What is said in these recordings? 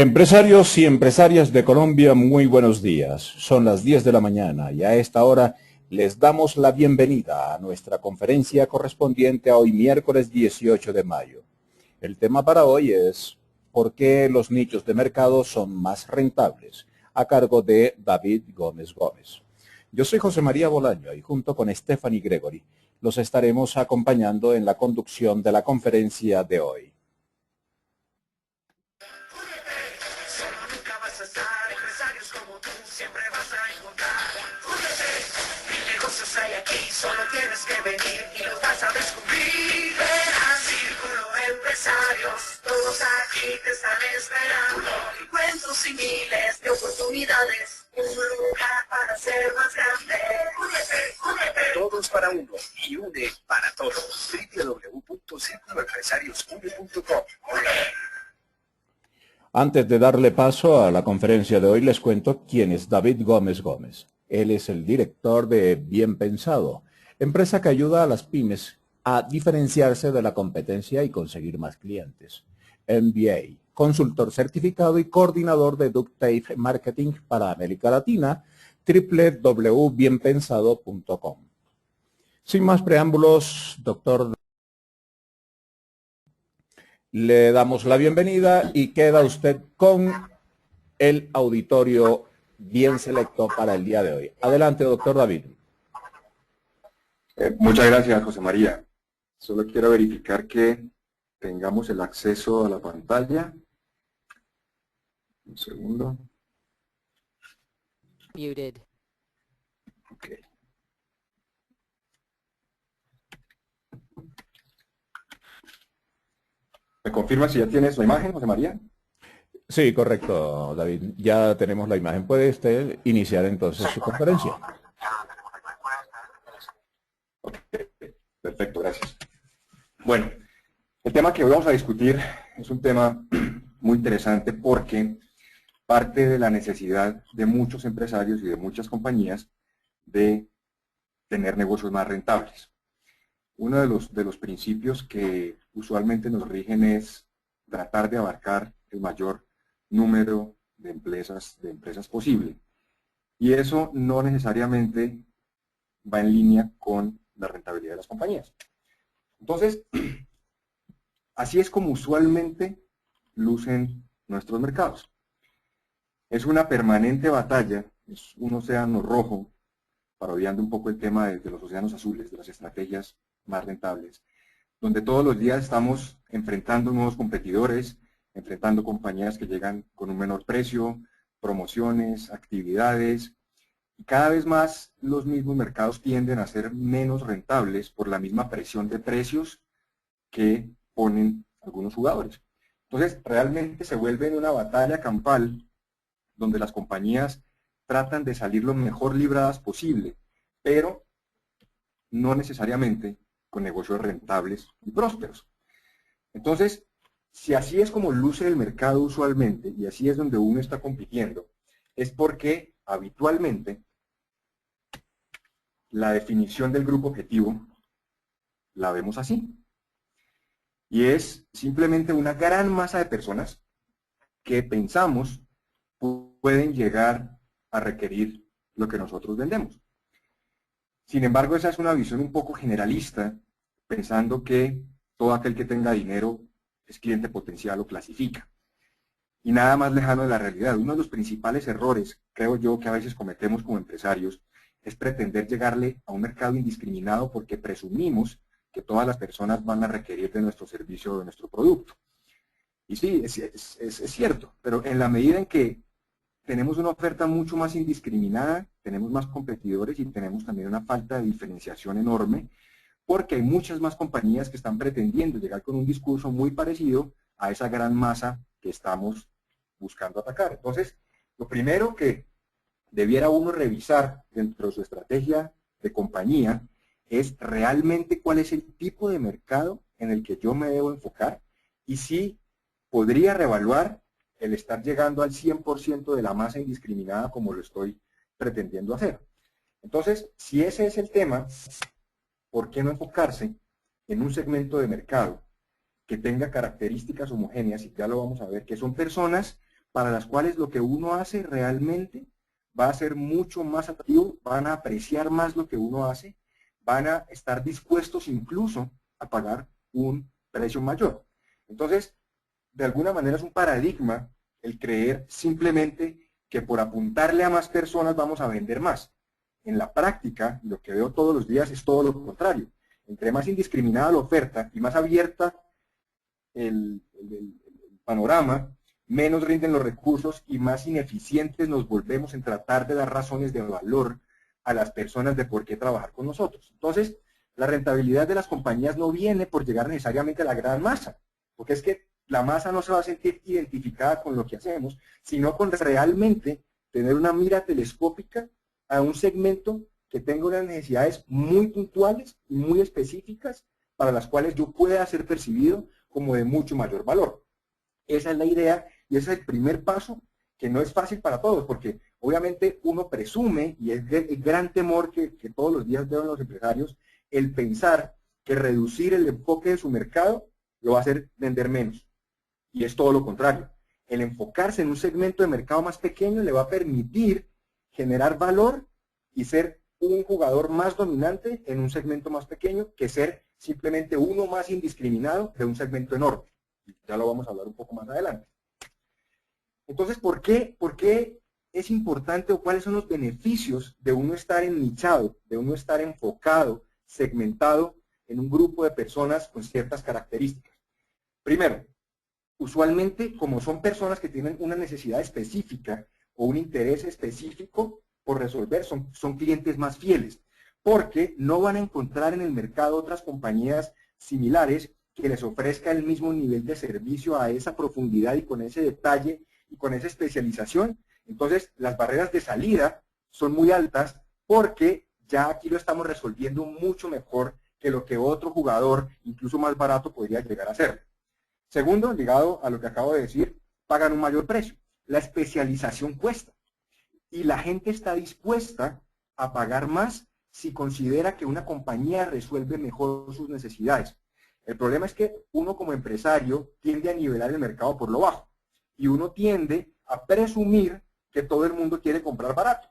Empresarios y empresarias de Colombia, muy buenos días. Son las 10 de la mañana y a esta hora les damos la bienvenida a nuestra conferencia correspondiente a hoy miércoles 18 de mayo. El tema para hoy es ¿por qué los nichos de mercado son más rentables? A cargo de David Gómez Gómez. Yo soy José María Bolaño y junto con Stephanie Gregory los estaremos acompañando en la conducción de la conferencia de hoy. Solo tienes que venir y lo vas a descubrir. Ven al Círculo Empresarios, todos aquí te están esperando. Encuentros y miles de oportunidades, un lugar para ser más grande. Únete. Todos para uno y une para todos. www.circuloempresariosune.com. Antes de darle paso a la conferencia de hoy, les cuento quién es David Gómez Gómez. Él es el director de Bien Pensado, empresa que ayuda a las pymes a diferenciarse de la competencia y conseguir más clientes. MBA, consultor certificado y coordinador de Duct Tape Marketing para América Latina, www.bienpensado.com. Sin más preámbulos, doctor, le damos la bienvenida y queda usted con el auditorio bien selecto para el día de hoy. Adelante, doctor David. Muchas gracias, José María. Solo quiero verificar que tengamos el acceso a la pantalla. Un segundo. Muted. Ok. ¿Me confirma si ya tienes la imagen, José María? Sí, correcto, David. Ya tenemos la imagen. ¿Puede usted iniciar entonces su conferencia? Ok, perfecto, gracias. Bueno, el tema que hoy vamos a discutir es un tema muy interesante porque parte de la necesidad de muchos empresarios y de muchas compañías de tener negocios más rentables. Uno de los principios que usualmente nos rigen es tratar de abarcar el mayor número de empresas posible. Y eso no necesariamente va en línea con la rentabilidad de las compañías. Entonces, así es como usualmente lucen nuestros mercados. Es una permanente batalla, es un océano rojo, parodiando un poco el tema de los océanos azules, de las estrategias más rentables, donde todos los días estamos enfrentando nuevos competidores, enfrentando compañías que llegan con un menor precio, promociones, actividades, y cada vez más los mismos mercados tienden a ser menos rentables por la misma presión de precios que ponen algunos jugadores. Entonces, realmente se vuelve una batalla campal donde las compañías tratan de salir lo mejor libradas posible, pero no necesariamente con negocios rentables y prósperos. Entonces, si así es como luce el mercado usualmente, y así es donde uno está compitiendo, es porque habitualmente la definición del grupo objetivo la vemos así. Y es simplemente una gran masa de personas que pensamos pueden llegar a requerir lo que nosotros vendemos. Sin embargo, esa es una visión un poco generalista, pensando que todo aquel que tenga dinero es cliente potencial o clasifica. Y nada más lejano de la realidad. Uno de los principales errores, creo yo, que a veces cometemos como empresarios, es pretender llegarle a un mercado indiscriminado porque presumimos que todas las personas van a requerir de nuestro servicio o de nuestro producto. Y sí, es cierto, pero en la medida en que tenemos una oferta mucho más indiscriminada, tenemos más competidores y tenemos también una falta de diferenciación enorme, porque hay muchas más compañías que están pretendiendo llegar con un discurso muy parecido a esa gran masa que estamos buscando atacar. Entonces, lo primero que debiera uno revisar dentro de su estrategia de compañía es realmente cuál es el tipo de mercado en el que yo me debo enfocar y si podría reevaluar el estar llegando al 100% de la masa indiscriminada como lo estoy pretendiendo hacer. Entonces, si ese es el tema, ¿por qué no enfocarse en un segmento de mercado que tenga características homogéneas? Y ya lo vamos a ver, que son personas para las cuales lo que uno hace realmente va a ser mucho más atractivo, van a apreciar más lo que uno hace, van a estar dispuestos incluso a pagar un precio mayor. Entonces, de alguna manera es un paradigma el creer simplemente que por apuntarle a más personas vamos a vender más. En la práctica, lo que veo todos los días es todo lo contrario. Entre más indiscriminada la oferta y más abierta el panorama, menos rinden los recursos y más ineficientes nos volvemos en tratar de dar razones de valor a las personas de por qué trabajar con nosotros. Entonces, la rentabilidad de las compañías no viene por llegar necesariamente a la gran masa, porque es que la masa no se va a sentir identificada con lo que hacemos, sino con realmente tener una mira telescópica a un segmento que tenga unas necesidades muy puntuales y muy específicas para las cuales yo pueda ser percibido como de mucho mayor valor. Esa es la idea y ese es el primer paso, que no es fácil para todos, porque obviamente uno presume, y es el gran temor que todos los días veo en los empresarios, el pensar que reducir el enfoque de su mercado lo va a hacer vender menos. Y es todo lo contrario. El enfocarse en un segmento de mercado más pequeño le va a permitir generar valor y ser un jugador más dominante en un segmento más pequeño que ser simplemente uno más indiscriminado de un segmento enorme. Ya lo vamos a hablar un poco más adelante. Entonces, ¿por qué es importante o cuáles son los beneficios de uno estar ennichado, de uno estar enfocado, segmentado en un grupo de personas con ciertas características? Primero, usualmente, como son personas que tienen una necesidad específica o un interés específico por resolver, son clientes más fieles, porque no van a encontrar en el mercado otras compañías similares que les ofrezca el mismo nivel de servicio a esa profundidad y con ese detalle y con esa especialización. Entonces, las barreras de salida son muy altas porque ya aquí lo estamos resolviendo mucho mejor que lo que otro jugador, incluso más barato, podría llegar a hacer. Segundo, ligado a lo que acabo de decir, pagan un mayor precio. La especialización cuesta y la gente está dispuesta a pagar más si considera que una compañía resuelve mejor sus necesidades. El problema es que uno como empresario tiende a nivelar el mercado por lo bajo y uno tiende a presumir que todo el mundo quiere comprar barato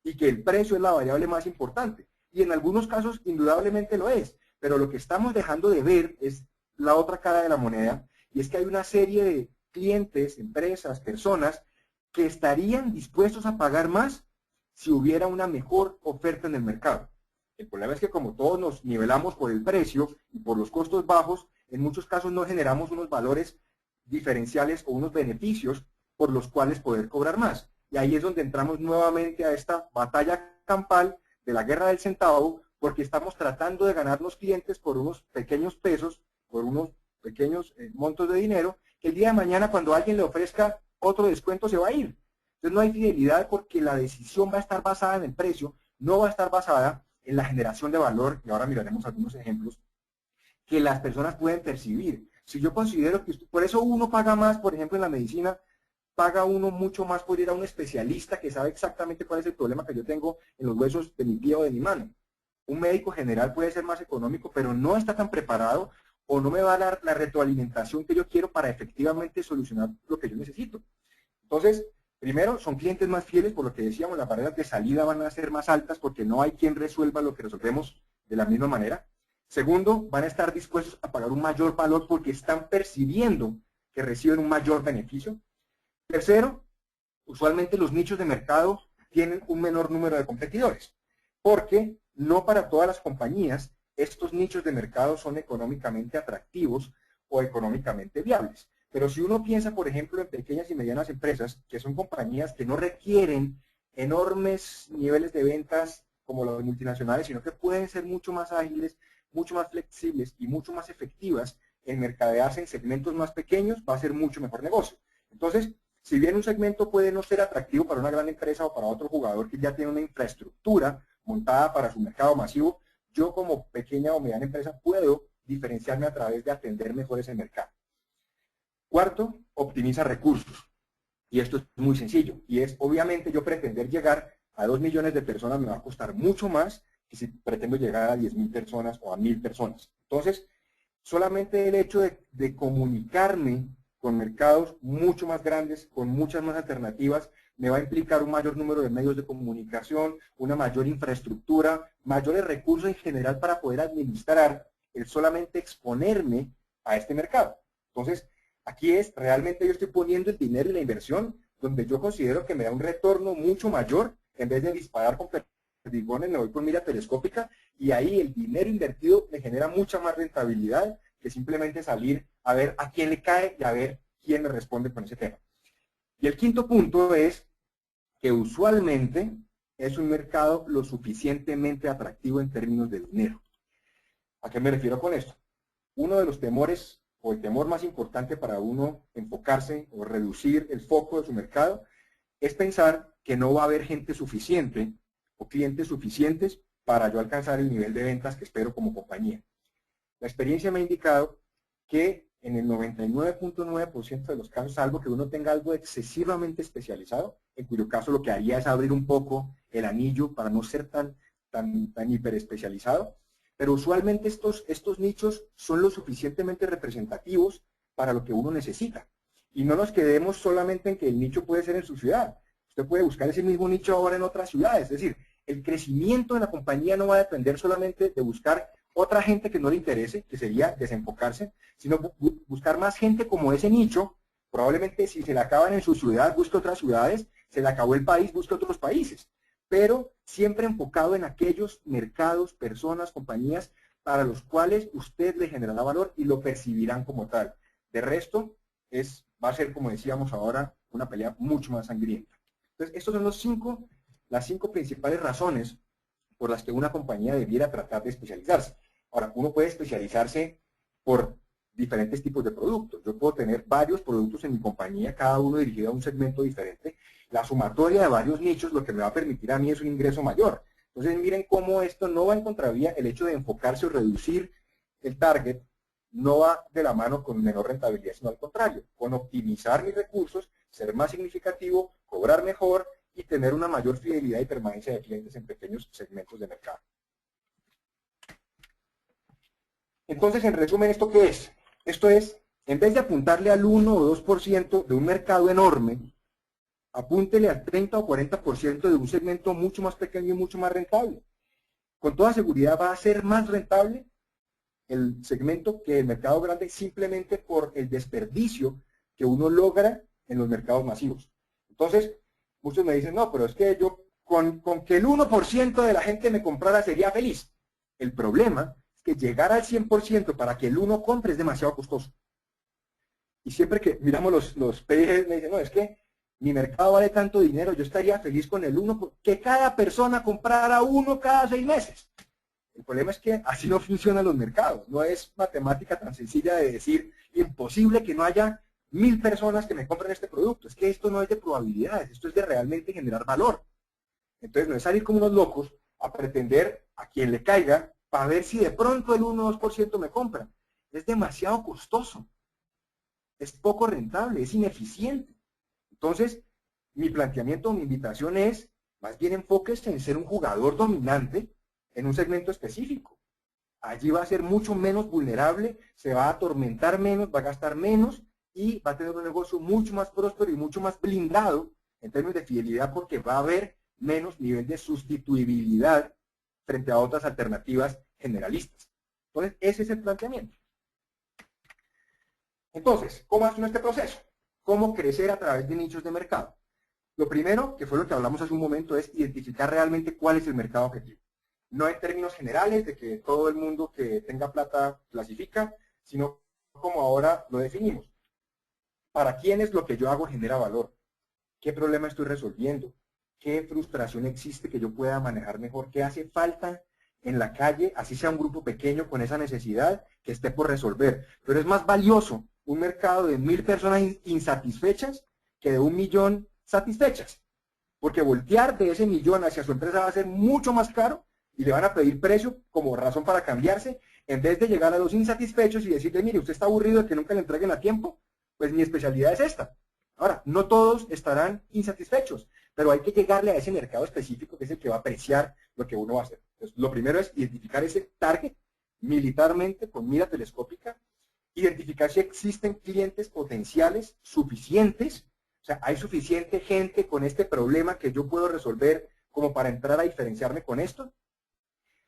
y que el precio es la variable más importante. Y en algunos casos indudablemente lo es, pero lo que estamos dejando de ver es la otra cara de la moneda, y es que hay una serie de clientes, empresas, personas que estarían dispuestos a pagar más si hubiera una mejor oferta en el mercado. El problema es que como todos nos nivelamos por el precio y por los costos bajos, en muchos casos no generamos unos valores diferenciales o unos beneficios por los cuales poder cobrar más. Y ahí es donde entramos nuevamente a esta batalla campal de la guerra del centavo, porque estamos tratando de ganarnos clientes por unos pequeños pesos, por unos pequeños montos de dinero, que el día de mañana cuando alguien le ofrezca otro descuento se va a ir. Entonces no hay fidelidad porque la decisión va a estar basada en el precio, no va a estar basada en la generación de valor, y ahora miraremos algunos ejemplos, que las personas pueden percibir. Si yo considero que por eso uno paga más, por ejemplo en la medicina, paga uno mucho más por ir a un especialista que sabe exactamente cuál es el problema que yo tengo en los huesos de mi pie o de mi mano. Un médico general puede ser más económico, pero no está tan preparado o no me va a dar la retroalimentación que yo quiero para efectivamente solucionar lo que yo necesito. Entonces, primero, son clientes más fieles, por lo que decíamos, las barreras de salida van a ser más altas porque no hay quien resuelva lo que resolvemos de la misma manera. Segundo, van a estar dispuestos a pagar un mayor valor porque están percibiendo que reciben un mayor beneficio. Tercero, usualmente los nichos de mercado tienen un menor número de competidores, porque no para todas las compañías estos nichos de mercado son económicamente atractivos o económicamente viables. Pero si uno piensa, por ejemplo, en pequeñas y medianas empresas, que son compañías que no requieren enormes niveles de ventas como las multinacionales, sino que pueden ser mucho más ágiles, mucho más flexibles y mucho más efectivas en mercadearse en segmentos más pequeños, va a ser mucho mejor negocio. Entonces, si bien un segmento puede no ser atractivo para una gran empresa o para otro jugador que ya tiene una infraestructura montada para su mercado masivo, yo como pequeña o mediana empresa puedo diferenciarme a través de atender mejor ese mercado. Cuarto, optimiza recursos. Y esto es muy sencillo. Y es, obviamente, yo pretender llegar a 2 millones de personas me va a costar mucho más que si pretendo llegar a 10.000 personas o a 1.000 personas. Entonces, solamente el hecho de comunicarme con mercados mucho más grandes, con muchas más alternativas, me va a implicar un mayor número de medios de comunicación, una mayor infraestructura, mayores recursos en general para poder administrar el solamente exponerme a este mercado. Entonces, aquí es, realmente yo estoy poniendo el dinero y la inversión donde yo considero que me da un retorno mucho mayor, en vez de disparar con perdigones, me voy con mira telescópica, y ahí el dinero invertido me genera mucha más rentabilidad que simplemente salir a ver a quién le cae y a ver quién me responde con ese tema. Y el quinto punto es que usualmente es un mercado lo suficientemente atractivo en términos de dinero. ¿A qué me refiero con esto? Uno de los temores, o el temor más importante para uno enfocarse o reducir el foco de su mercado, es pensar que no va a haber gente suficiente o clientes suficientes para yo alcanzar el nivel de ventas que espero como compañía. La experiencia me ha indicado que en el 99.9% de los casos, salvo que uno tenga algo excesivamente especializado, en cuyo caso lo que haría es abrir un poco el anillo para no ser tan hiper especializado, pero usualmente estos nichos son lo suficientemente representativos para lo que uno necesita. Y no nos quedemos solamente en que el nicho puede ser en su ciudad. Usted puede buscar ese mismo nicho ahora en otras ciudades. Es decir, el crecimiento de la compañía no va a depender solamente de buscar otra gente que no le interese, que sería desenfocarse, sino buscar más gente como ese nicho. Probablemente si se le acaban en su ciudad, busque otras ciudades, se le acabó el país, busque otros países. Pero siempre enfocado en aquellos mercados, personas, compañías para los cuales usted le generará valor y lo percibirán como tal. De resto, va a ser, como decíamos ahora, una pelea mucho más sangrienta. Entonces, estos son las cinco principales razones por las que una compañía debiera tratar de especializarse. Ahora, uno puede especializarse por diferentes tipos de productos. Yo puedo tener varios productos en mi compañía, cada uno dirigido a un segmento diferente. La sumatoria de varios nichos lo que me va a permitir a mí es un ingreso mayor. Entonces, miren cómo esto no va en contravía, el hecho de enfocarse o reducir el target no va de la mano con menor rentabilidad, sino al contrario, con optimizar mis recursos, ser más significativo, cobrar mejor y tener una mayor fidelidad y permanencia de clientes en pequeños segmentos de mercado. Entonces, en resumen, ¿esto qué es? Esto es, en vez de apuntarle al 1 o 2% de un mercado enorme, apúntele al 30 o 40% de un segmento mucho más pequeño y mucho más rentable. Con toda seguridad va a ser más rentable el segmento que el mercado grande simplemente por el desperdicio que uno logra en los mercados masivos. Entonces, muchos me dicen, no, pero es que yo con que el 1% de la gente me comprara sería feliz. El problema es que llegar al 100% para que el 1 compre es demasiado costoso. Y siempre que miramos los PIGs me dicen, no, es que mi mercado vale tanto dinero, yo estaría feliz con el 1, que cada persona comprara 1 cada 6 meses. El problema es que así no funcionan los mercados. No es matemática tan sencilla de decir, imposible que no haya 1000 personas que me compren este producto. Es que esto no es de probabilidades, esto es de realmente generar valor. Entonces no es salir como unos locos a pretender a quien le caiga para ver si de pronto el 1 o 2% me compra. Es demasiado costoso. Es poco rentable, es ineficiente. Entonces, mi planteamiento, mi invitación es, más bien enfóquese en ser un jugador dominante en un segmento específico. Allí va a ser mucho menos vulnerable, se va a atormentar menos, va a gastar menos y va a tener un negocio mucho más próspero y mucho más blindado en términos de fidelidad porque va a haber menos nivel de sustituibilidad frente a otras alternativas generalistas. Entonces, ese es el planteamiento. Entonces, ¿cómo hace uno este proceso? ¿Cómo crecer a través de nichos de mercado? Lo primero, que fue lo que hablamos hace un momento, es identificar realmente cuál es el mercado objetivo. No en términos generales de que todo el mundo que tenga plata clasifica, sino como ahora lo definimos. ¿Para quién es lo que yo hago genera valor? ¿Qué problema estoy resolviendo? ¿Qué frustración existe que yo pueda manejar mejor? ¿Qué hace falta en la calle, así sea un grupo pequeño con esa necesidad que esté por resolver? Pero es más valioso un mercado de 1000 personas insatisfechas que de 1 millón satisfechas. Porque voltear de ese millón hacia su empresa va a ser mucho más caro y le van a pedir precio como razón para cambiarse, en vez de llegar a los insatisfechos y decirle, mire, usted está aburrido de que nunca le entreguen a tiempo, pues mi especialidad es esta. Ahora, no todos estarán insatisfechos, pero hay que llegarle a ese mercado específico que es el que va a apreciar lo que uno va a hacer. Entonces, lo primero es identificar ese target militarmente con mira telescópica identificar si existen clientes potenciales suficientes, o sea, hay suficiente gente con este problema que yo puedo resolver como para entrar a diferenciarme con esto.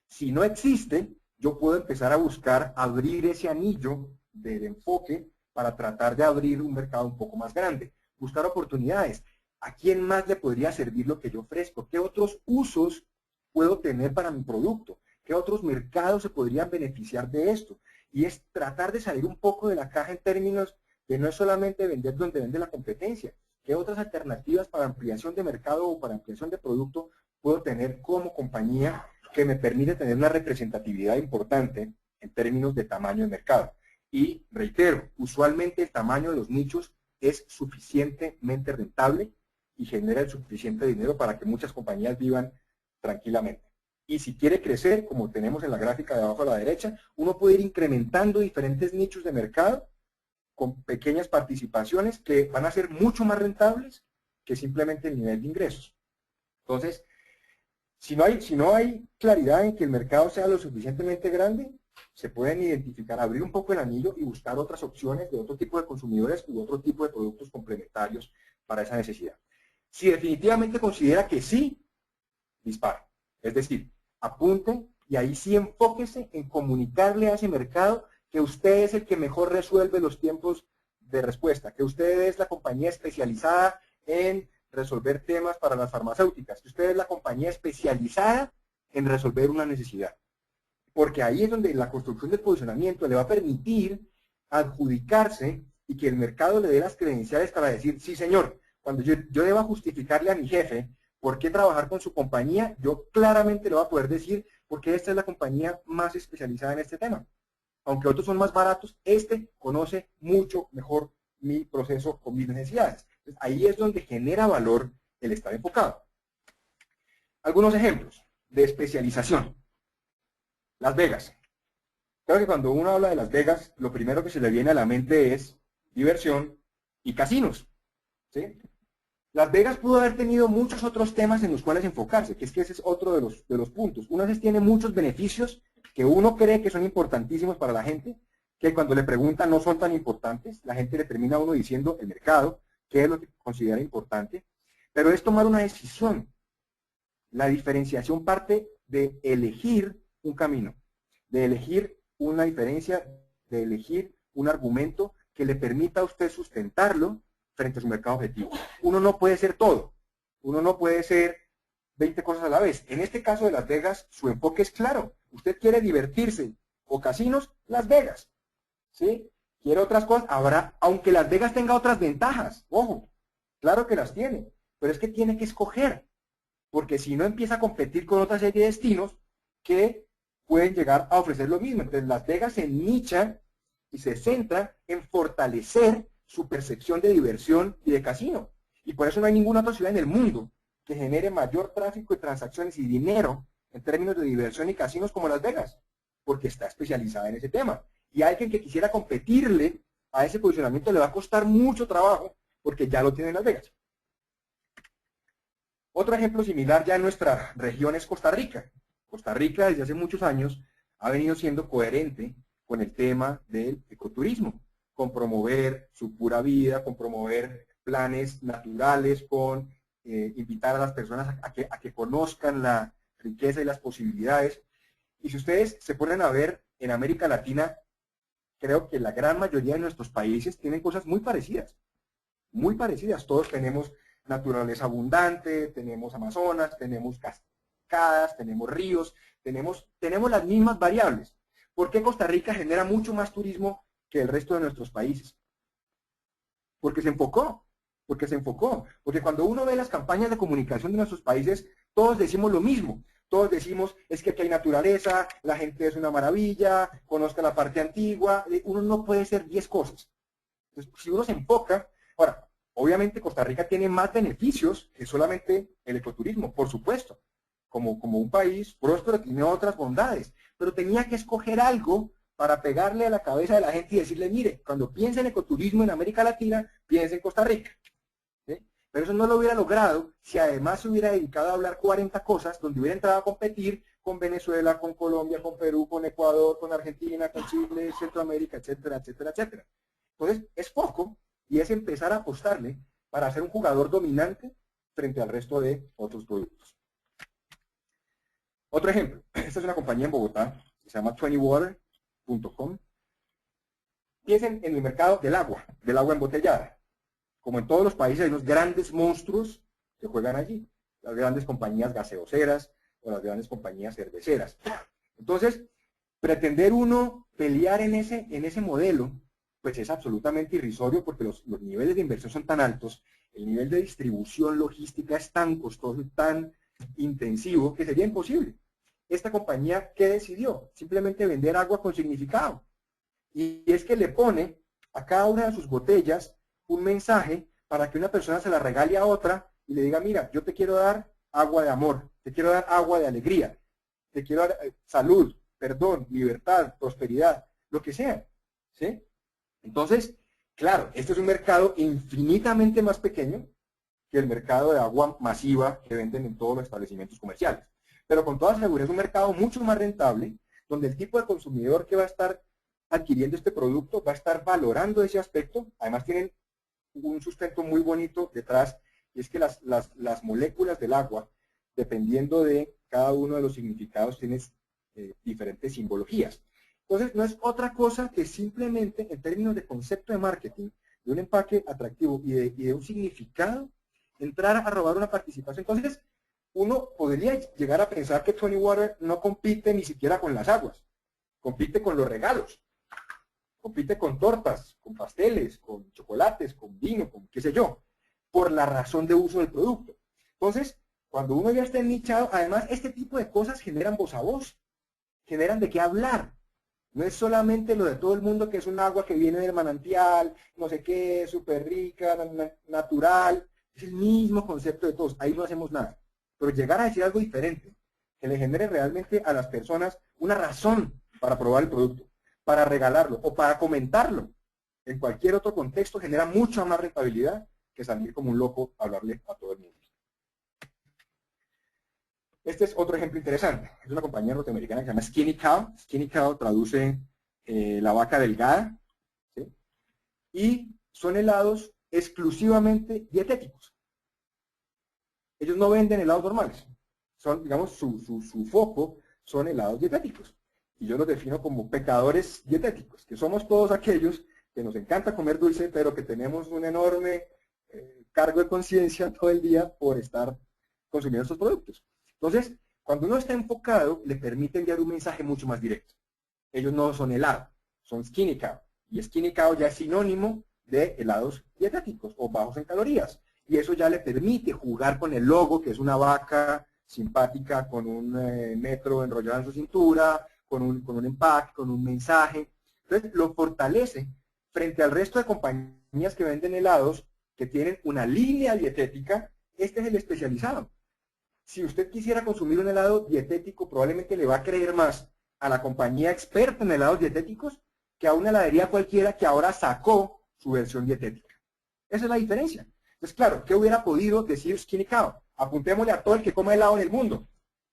Si no existe, yo puedo empezar a buscar abrir ese anillo del enfoque para tratar de abrir un mercado un poco más grande, buscar oportunidades. ¿A quién más le podría servir lo que yo ofrezco? ¿Qué otros usos puedo tener para mi producto? ¿Qué otros mercados se podrían beneficiar de esto? Y es tratar de salir un poco de la caja en términos de no es solamente vender donde vende la competencia. ¿Qué otras alternativas para ampliación de mercado o para ampliación de producto puedo tener como compañía que me permite tener una representatividad importante en términos de tamaño de mercado? Y reitero, usualmente el tamaño de los nichos es suficientemente rentable y genera el suficiente dinero para que muchas compañías vivan tranquilamente. Y si quiere crecer, como tenemos en la gráfica de abajo a la derecha, uno puede ir incrementando diferentes nichos de mercado con pequeñas participaciones que van a ser mucho más rentables que simplemente el nivel de ingresos. Entonces, si no hay claridad en que el mercado sea lo suficientemente grande, se pueden identificar, abrir un poco el anillo y buscar otras opciones de otro tipo de consumidores u otro tipo de productos complementarios para esa necesidad. Si definitivamente considera que sí, dispare. Es decir, apunte y ahí sí enfóquese en comunicarle a ese mercado que usted es el que mejor resuelve los tiempos de respuesta, que usted es la compañía especializada en resolver temas para las farmacéuticas, que usted es la compañía especializada en resolver una necesidad. Porque ahí es donde la construcción del posicionamiento le va a permitir adjudicarse y que el mercado le dé las credenciales para decir, sí señor, cuando yo deba justificarle a mi jefe por qué trabajar con su compañía, yo claramente le voy a poder decir porque esta es la compañía más especializada en este tema. Aunque otros son más baratos, este conoce mucho mejor mi proceso con mis necesidades. Entonces, ahí es donde genera valor el estar enfocado. Algunos ejemplos de especialización. Las Vegas. Creo que cuando uno habla de Las Vegas, lo primero que se le viene a la mente es diversión y casinos. ¿Sí? Las Vegas pudo haber tenido muchos otros temas en los cuales enfocarse, que es que ese es otro de los puntos. Una vez tiene muchos beneficios que uno cree que son importantísimos para la gente, que cuando le preguntan no son tan importantes, la gente le termina a uno diciendo el mercado, qué es lo que considera importante, pero es tomar una decisión. La diferenciación parte de elegir un camino, de elegir una diferencia, de elegir un argumento que le permita a usted sustentarlo frente a su mercado objetivo. Uno no puede ser todo, uno no puede ser 20 cosas a la vez. En este caso de Las Vegas, su enfoque es claro. Usted quiere divertirse o casinos, Las Vegas. ¿Sí? Quiere otras cosas, habrá, aunque Las Vegas tenga otras ventajas, ojo, claro que las tiene, pero es que tiene que escoger, porque si no empieza a competir con otra serie de destinos que pueden llegar a ofrecer lo mismo. Entonces Las Vegas se nicha y se centra en fortalecer su percepción de diversión y de casino. Y por eso no hay ninguna otra ciudad en el mundo que genere mayor tráfico de transacciones y dinero en términos de diversión y casinos como Las Vegas, porque está especializada en ese tema. Y a alguien que quisiera competirle a ese posicionamiento le va a costar mucho trabajo porque ya lo tiene en Las Vegas. Otro ejemplo similar ya en nuestra región es Costa Rica. Costa Rica desde hace muchos años ha venido siendo coherente con el tema del ecoturismo, con promover su pura vida, con promover planes naturales, con invitar a las personas a que conozcan la riqueza y las posibilidades. Y si ustedes se ponen a ver en América Latina, creo que la gran mayoría de nuestros países tienen cosas muy parecidas. Muy parecidas. Todos tenemos naturaleza abundante, tenemos Amazonas, tenemos cascadas, tenemos ríos, tenemos las mismas variables. ¿Por qué Costa Rica genera mucho más turismo que el resto de nuestros países? Porque se enfocó, porque cuando uno ve las campañas de comunicación de nuestros países, todos decimos lo mismo, todos decimos, es que aquí hay naturaleza, la gente es una maravilla, conozca la parte antigua, uno no puede ser 10 cosas. Entonces, si uno se enfoca, ahora, obviamente Costa Rica tiene más beneficios que solamente el ecoturismo, por supuesto, como un país próspero tiene otras bondades, pero tenía que escoger algo para pegarle a la cabeza de la gente y decirle, mire, cuando piense en ecoturismo en América Latina, piense en Costa Rica. ¿Sí? Pero eso no lo hubiera logrado si además se hubiera dedicado a hablar 40 cosas donde hubiera entrado a competir con Venezuela, con Colombia, con Perú, con Ecuador, con Argentina, con Chile, Centroamérica, etcétera, etcétera, etcétera. Entonces, es poco y es empezar a apostarle para ser un jugador dominante frente al resto de otros productos. Otro ejemplo, esta es una compañía en Bogotá que se llama 20water.com. Piensen en el mercado del agua embotellada. Como en todos los países hay unos grandes monstruos que juegan allí, las grandes compañías gaseoseras o las grandes compañías cerveceras. Entonces, pretender uno pelear en ese modelo, pues es absolutamente irrisorio porque los niveles de inversión son tan altos, el nivel de distribución logística es tan costoso y tan intensivo que sería imposible. Esta compañía, ¿qué decidió? Simplemente vender agua con significado. Y es que le pone a cada una de sus botellas un mensaje para que una persona se la regale a otra y le diga, mira, yo te quiero dar agua de amor, te quiero dar agua de alegría, te quiero dar salud, perdón, libertad, prosperidad, lo que sea. ¿Sí? Entonces, claro, este es un mercado infinitamente más pequeño que el mercado de agua masiva que venden en todos los establecimientos comerciales. Pero con toda seguridad es un mercado mucho más rentable, donde el tipo de consumidor que va a estar adquiriendo este producto va a estar valorando ese aspecto. Además tienen un sustento muy bonito detrás, y es que las moléculas del agua, dependiendo de cada uno de los significados, tienen diferentes simbologías. Entonces, no es otra cosa que simplemente, en términos de concepto de marketing, de un empaque atractivo y de un significado, entrar a robar una participación. Entonces, uno podría llegar a pensar que 20water no compite ni siquiera con las aguas, compite con los regalos, compite con tortas, con pasteles, con chocolates, con vino, con qué sé yo, por la razón de uso del producto. Entonces, cuando uno ya está nichado, además, este tipo de cosas generan voz a voz, generan de qué hablar. No es solamente lo de todo el mundo que es un agua que viene del manantial, no sé qué, súper rica, natural. Es el mismo concepto de todos, ahí no hacemos nada. Pero llegar a decir algo diferente, que le genere realmente a las personas una razón para probar el producto, para regalarlo o para comentarlo, en cualquier otro contexto genera mucha más rentabilidad que salir como un loco a hablarle a todo el mundo. Este es otro ejemplo interesante. Es una compañía norteamericana que se llama Skinny Cow. Skinny Cow traduce la vaca delgada, ¿sí? Y son helados exclusivamente dietéticos. Ellos no venden helados normales. Son, digamos, su foco son helados dietéticos. Y yo los defino como pecadores dietéticos, que somos todos aquellos que nos encanta comer dulce, pero que tenemos un enorme cargo de conciencia todo el día por estar consumiendo estos productos. Entonces, cuando uno está enfocado, le permite enviar un mensaje mucho más directo. Ellos no son helado, son Skinny Cow. Y Skinny Cow ya es sinónimo de helados dietéticos o bajos en calorías. Y eso ya le permite jugar con el logo, que es una vaca simpática con un metro enrollado en su cintura, con un empaque, con un mensaje. Entonces, lo fortalece frente al resto de compañías que venden helados, que tienen una línea dietética. Este es el especializado. Si usted quisiera consumir un helado dietético, probablemente le va a creer más a la compañía experta en helados dietéticos que a una heladería cualquiera que ahora sacó su versión dietética. Esa es la diferencia. Entonces, claro, ¿qué hubiera podido decir Skinny Cow? Apuntémosle a todo el que coma helado en el mundo.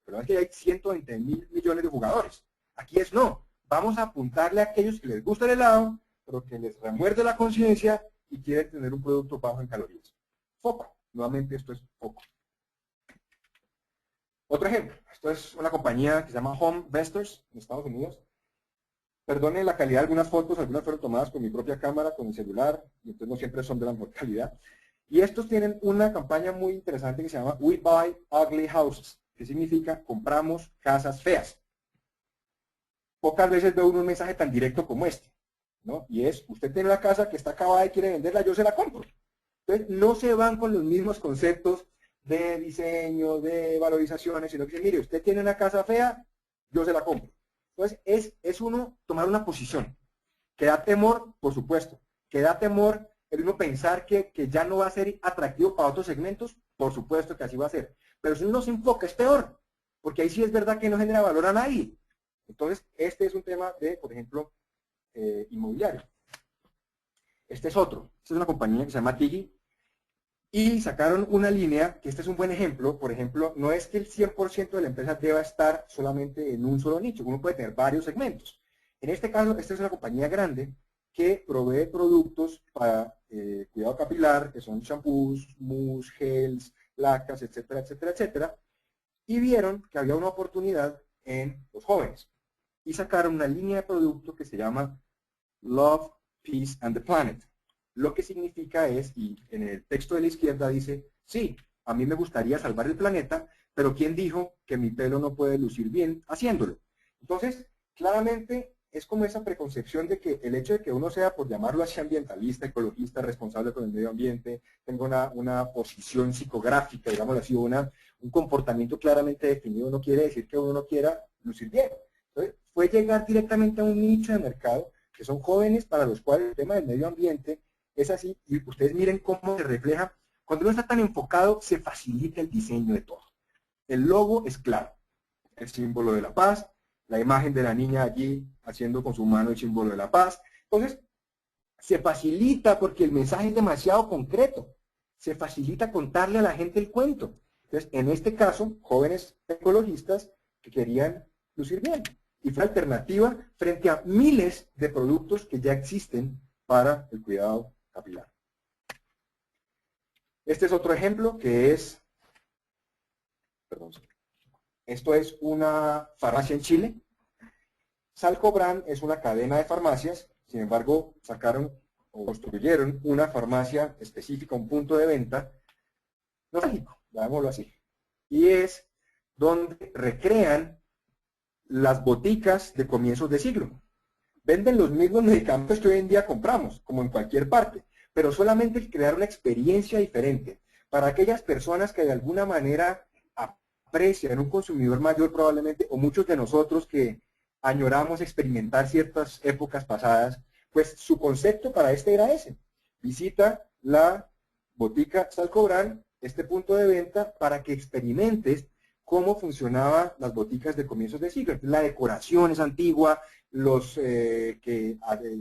Pero es que hay 120.000 millones de jugadores. Aquí es no. Vamos a apuntarle a aquellos que les gusta el helado, pero que les remuerde la conciencia y quieren tener un producto bajo en calorías. Foco. Nuevamente, esto es foco. Otro ejemplo, esto es una compañía que se llama Home Vestors en Estados Unidos. Perdonen la calidad de algunas fotos, algunas fueron tomadas con mi propia cámara, con mi celular, y entonces no siempre son de la mejor calidad. Y estos tienen una campaña muy interesante que se llama We Buy Ugly Houses, que significa compramos casas feas. Pocas veces veo un mensaje tan directo como este, ¿no? Y es, usted tiene una casa que está acabada y quiere venderla, yo se la compro. Entonces, no se van con los mismos conceptos de diseño, de valorizaciones, sino que mire, usted tiene una casa fea, yo se la compro. Entonces, es uno tomar una posición. Que da temor, por supuesto. Que da temor el uno pensar que ya no va a ser atractivo para otros segmentos, por supuesto que así va a ser. Pero si uno se enfoca, es peor. Porque ahí sí es verdad que no genera valor a nadie. Entonces, este es un tema de, por ejemplo, inmobiliario. Este es otro. Esta es una compañía que se llama Tigi. y sacaron una línea, que este es un buen ejemplo. Por ejemplo, no es que el 100% de la empresa deba estar solamente en un solo nicho, uno puede tener varios segmentos. En este caso, esta es una compañía grande que provee productos para cuidado capilar, que son shampoos, mousse, gels, lacas, etcétera, etcétera, etcétera, y vieron que había una oportunidad en los jóvenes y sacaron una línea de producto que se llama Love, Peace and the Planet. Lo que significa es, y en el texto de la izquierda dice, sí, a mí me gustaría salvar el planeta, pero ¿quién dijo que mi pelo no puede lucir bien haciéndolo? Entonces, claramente es como esa preconcepción de que el hecho de que uno sea, por llamarlo así, ambientalista, ecologista, responsable con el medio ambiente, tenga una posición psicográfica, digámoslo así, un comportamiento claramente definido, no quiere decir que uno no quiera lucir bien. Entonces, fue llegar directamente a un nicho de mercado, que son jóvenes para los cuales el tema del medio ambiente es así, y ustedes miren cómo se refleja. Cuando uno está tan enfocado, se facilita el diseño de todo. El logo es claro, el símbolo de la paz, la imagen de la niña allí haciendo con su mano el símbolo de la paz. Entonces, se facilita porque el mensaje es demasiado concreto. Se facilita contarle a la gente el cuento. Entonces, en este caso, jóvenes ecologistas que querían lucir bien. Y fue alternativa frente a miles de productos que ya existen para el cuidado capilar. Este es otro ejemplo que es, perdón, esto es una farmacia en Chile. Salcobran es una cadena de farmacias, sin embargo, sacaron o construyeron una farmacia específica, un punto de venta nostálgico, llamémoslo así. Y es donde recrean las boticas de comienzos de siglo. Venden los mismos medicamentos que hoy en día compramos, como en cualquier parte, pero solamente crear una experiencia diferente para aquellas personas que de alguna manera aprecian un consumidor mayor probablemente, o muchos de nosotros que añoramos experimentar ciertas épocas pasadas, pues su concepto para este era ese. Visita la botica Salcobran, este punto de venta, para que experimentes cómo funcionaban las boticas de comienzos de siglo. La decoración es antigua, los que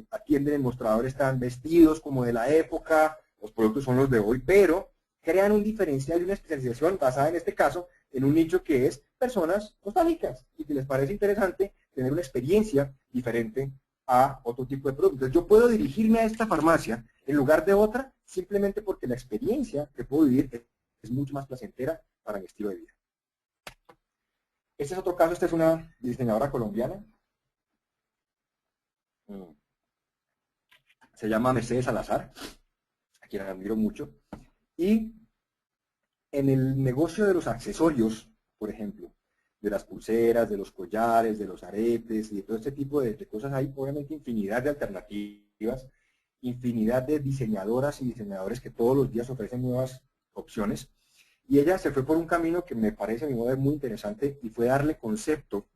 atienden el mostrador están vestidos como de la época, los productos son los de hoy, pero crean un diferencial y una especialización basada en este caso en un nicho que es personas nostálgicas y que les parece interesante tener una experiencia diferente a otro tipo de productos. Entonces, yo puedo dirigirme a esta farmacia en lugar de otra simplemente porque la experiencia que puedo vivir es mucho más placentera para mi estilo de vida. Este es otro caso, esta es una diseñadora colombiana. Se llama Mercedes Salazar, a quien admiro mucho. Y en el negocio de los accesorios, por ejemplo, de las pulseras, de los collares, de los aretes y de todo este tipo de cosas, hay obviamente infinidad de alternativas, infinidad de diseñadoras y diseñadores que todos los días ofrecen nuevas opciones. Y ella se fue por un camino que me parece a mi modo de ver muy interesante y fue darle concepto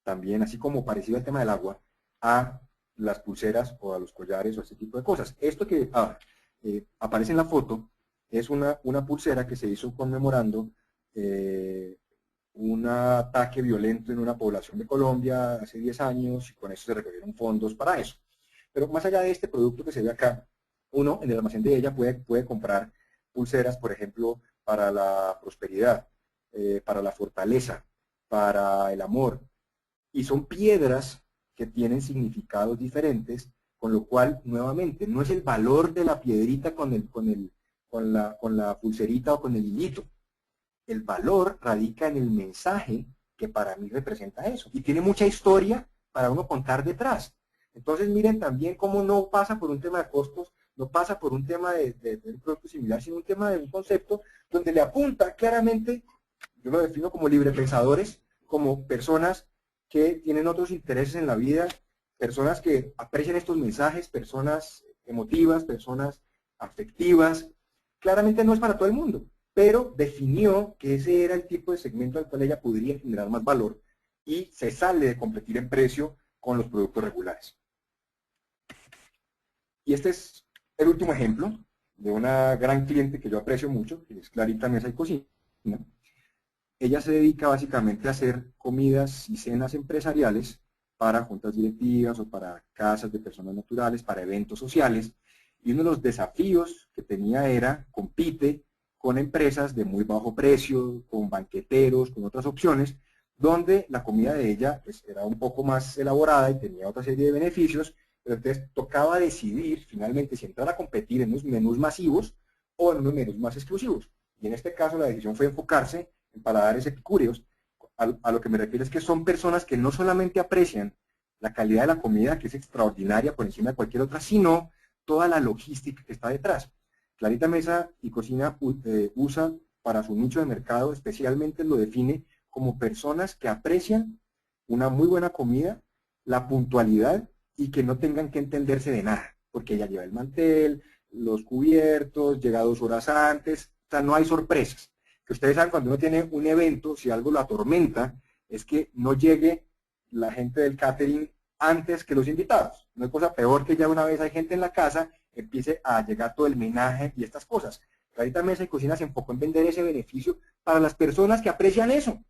también, así como parecido al tema del agua, a las pulseras o a los collares o ese tipo de cosas. Esto que aparece en la foto es una pulsera que se hizo conmemorando un ataque violento en una población de Colombia hace 10 años y con eso se recogieron fondos para eso. Pero más allá de este producto que se ve acá, uno en el almacén de ella puede comprar pulseras, por ejemplo, para la prosperidad, para la fortaleza, para el amor. Y son piedras que tienen significados diferentes, con lo cual, nuevamente, no es el valor de la piedrita con la pulserita o con el hilito. El valor radica en el mensaje que para mí representa eso. Y tiene mucha historia para uno contar detrás. Entonces, miren también cómo no pasa por un tema de costos, no pasa por un tema de un producto similar, sino un tema de un concepto donde le apunta claramente, yo lo defino como librepensadores, como personas que tienen otros intereses en la vida, personas que aprecian estos mensajes, personas emotivas, personas afectivas. Claramente no es para todo el mundo, pero definió que ese era el tipo de segmento al cual ella podría generar más valor y se sale de competir en precio con los productos regulares. Y este es el último ejemplo de una gran cliente que yo aprecio mucho, que es Clarita Mesa y Cocina. Ella se dedica básicamente a hacer comidas y cenas empresariales para juntas directivas o para casas de personas naturales, para eventos sociales. Y uno de los desafíos que tenía era, compite con empresas de muy bajo precio, con banqueteros, con otras opciones, donde la comida de ella pues, era un poco más elaborada y tenía otra serie de beneficios, pero entonces tocaba decidir finalmente si entrar a competir en unos menús masivos o en unos menús más exclusivos. Y en este caso la decisión fue enfocarse en paladares epicúreos. A lo que me refiero es que son personas que no solamente aprecian la calidad de la comida, que es extraordinaria por encima de cualquier otra, sino toda la logística que está detrás. Clarita Mesa y Cocina usa para su nicho de mercado, especialmente lo define como personas que aprecian una muy buena comida, la puntualidad y que no tengan que entenderse de nada, porque ella lleva el mantel, los cubiertos, llega 2 horas antes, o sea, no hay sorpresas. Que ustedes saben, cuando uno tiene un evento, si algo lo atormenta, es que no llegue la gente del catering antes que los invitados. No hay cosa peor que ya una vez hay gente en la casa, empiece a llegar todo el menaje y estas cosas. Clarita Mesa y Cocina se enfocó en vender ese beneficio para las personas que aprecian eso.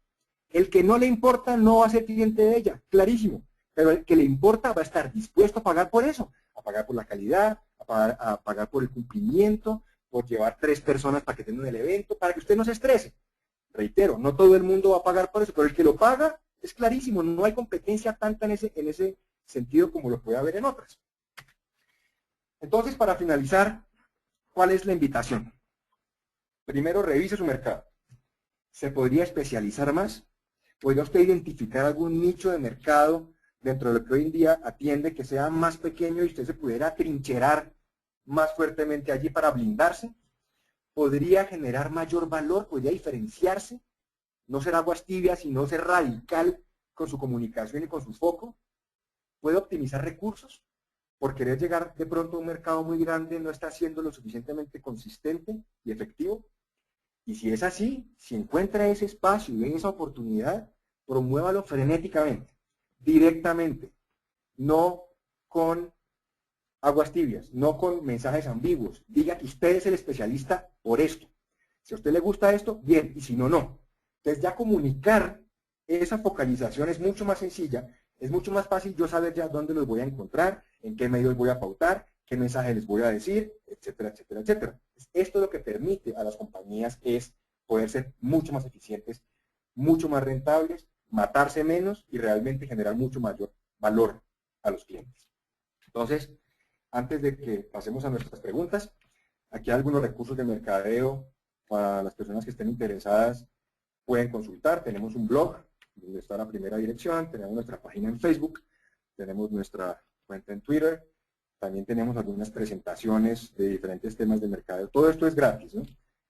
El que no le importa no va a ser cliente de ella, clarísimo. Pero el que le importa va a estar dispuesto a pagar por eso, a pagar por la calidad, a pagar por el cumplimiento, por llevar 3 personas para que tengan el evento, para que usted no se estrese. Reitero, no todo el mundo va a pagar por eso, pero el que lo paga es clarísimo, no hay competencia tanta en ese sentido como lo puede haber en otras. Entonces, para finalizar, ¿cuál es la invitación? Primero, revise su mercado. ¿Se podría especializar más? ¿Podría usted identificar algún nicho de mercado dentro de lo que hoy en día atiende que sea más pequeño y usted se pudiera trincherar más fuertemente allí para blindarse? ¿Podría generar mayor valor? ¿Podría diferenciarse? No ser aguas tibias, sino ser radical con su comunicación y con su foco. ¿Puede optimizar recursos? Por querer llegar de pronto a un mercado muy grande, no está siendo lo suficientemente consistente y efectivo. Y si es así, si encuentra ese espacio y ve esa oportunidad, promuévalo frenéticamente, directamente, no con aguas tibias, no con mensajes ambiguos. Diga que usted es el especialista por esto. Si a usted le gusta esto, bien, y si no, no. Entonces ya comunicar esa focalización es mucho más sencilla, es mucho más fácil yo saber ya dónde los voy a encontrar, en qué medios voy a pautar, qué mensaje les voy a decir, etcétera, etcétera, etcétera. Esto lo que permite a las compañías es poder ser mucho más eficientes, mucho más rentables, matarse menos y realmente generar mucho mayor valor a los clientes. Entonces, antes de que pasemos a nuestras preguntas, aquí hay algunos recursos de mercadeo para las personas que estén interesadas, pueden consultar. Tenemos un blog, donde está la primera dirección, tenemos nuestra página en Facebook, tenemos nuestra cuenta en Twitter, también tenemos algunas presentaciones de diferentes temas de mercadeo. Todo esto es gratis, ¿no?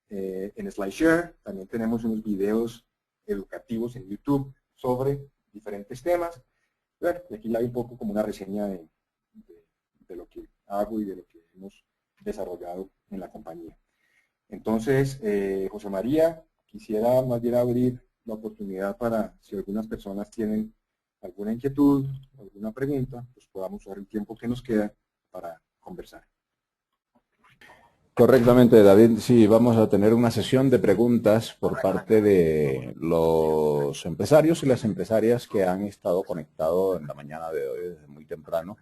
En SlideShare también tenemos unos videos educativos en YouTube sobre diferentes temas. Bueno, y aquí la hay un poco como una reseña de lo que hago y de lo que hemos desarrollado en la compañía. Entonces, José María, quisiera más bien abrir la oportunidad para, si algunas personas tienen alguna inquietud, alguna pregunta, pues podamos usar el tiempo que nos queda para conversar. Correctamente, David. Sí, vamos a tener una sesión de preguntas por parte de los empresarios y las empresarias que han estado conectados en la mañana de hoy desde muy temprano.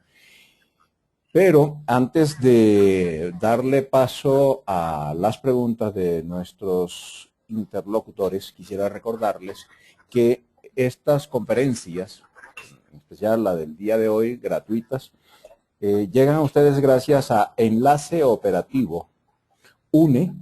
Pero antes de darle paso a las preguntas de nuestros interlocutores, quisiera recordarles que estas conferencias, en especial la del día de hoy, gratuitas, llegan a ustedes gracias a Enlace Operativo, UNE,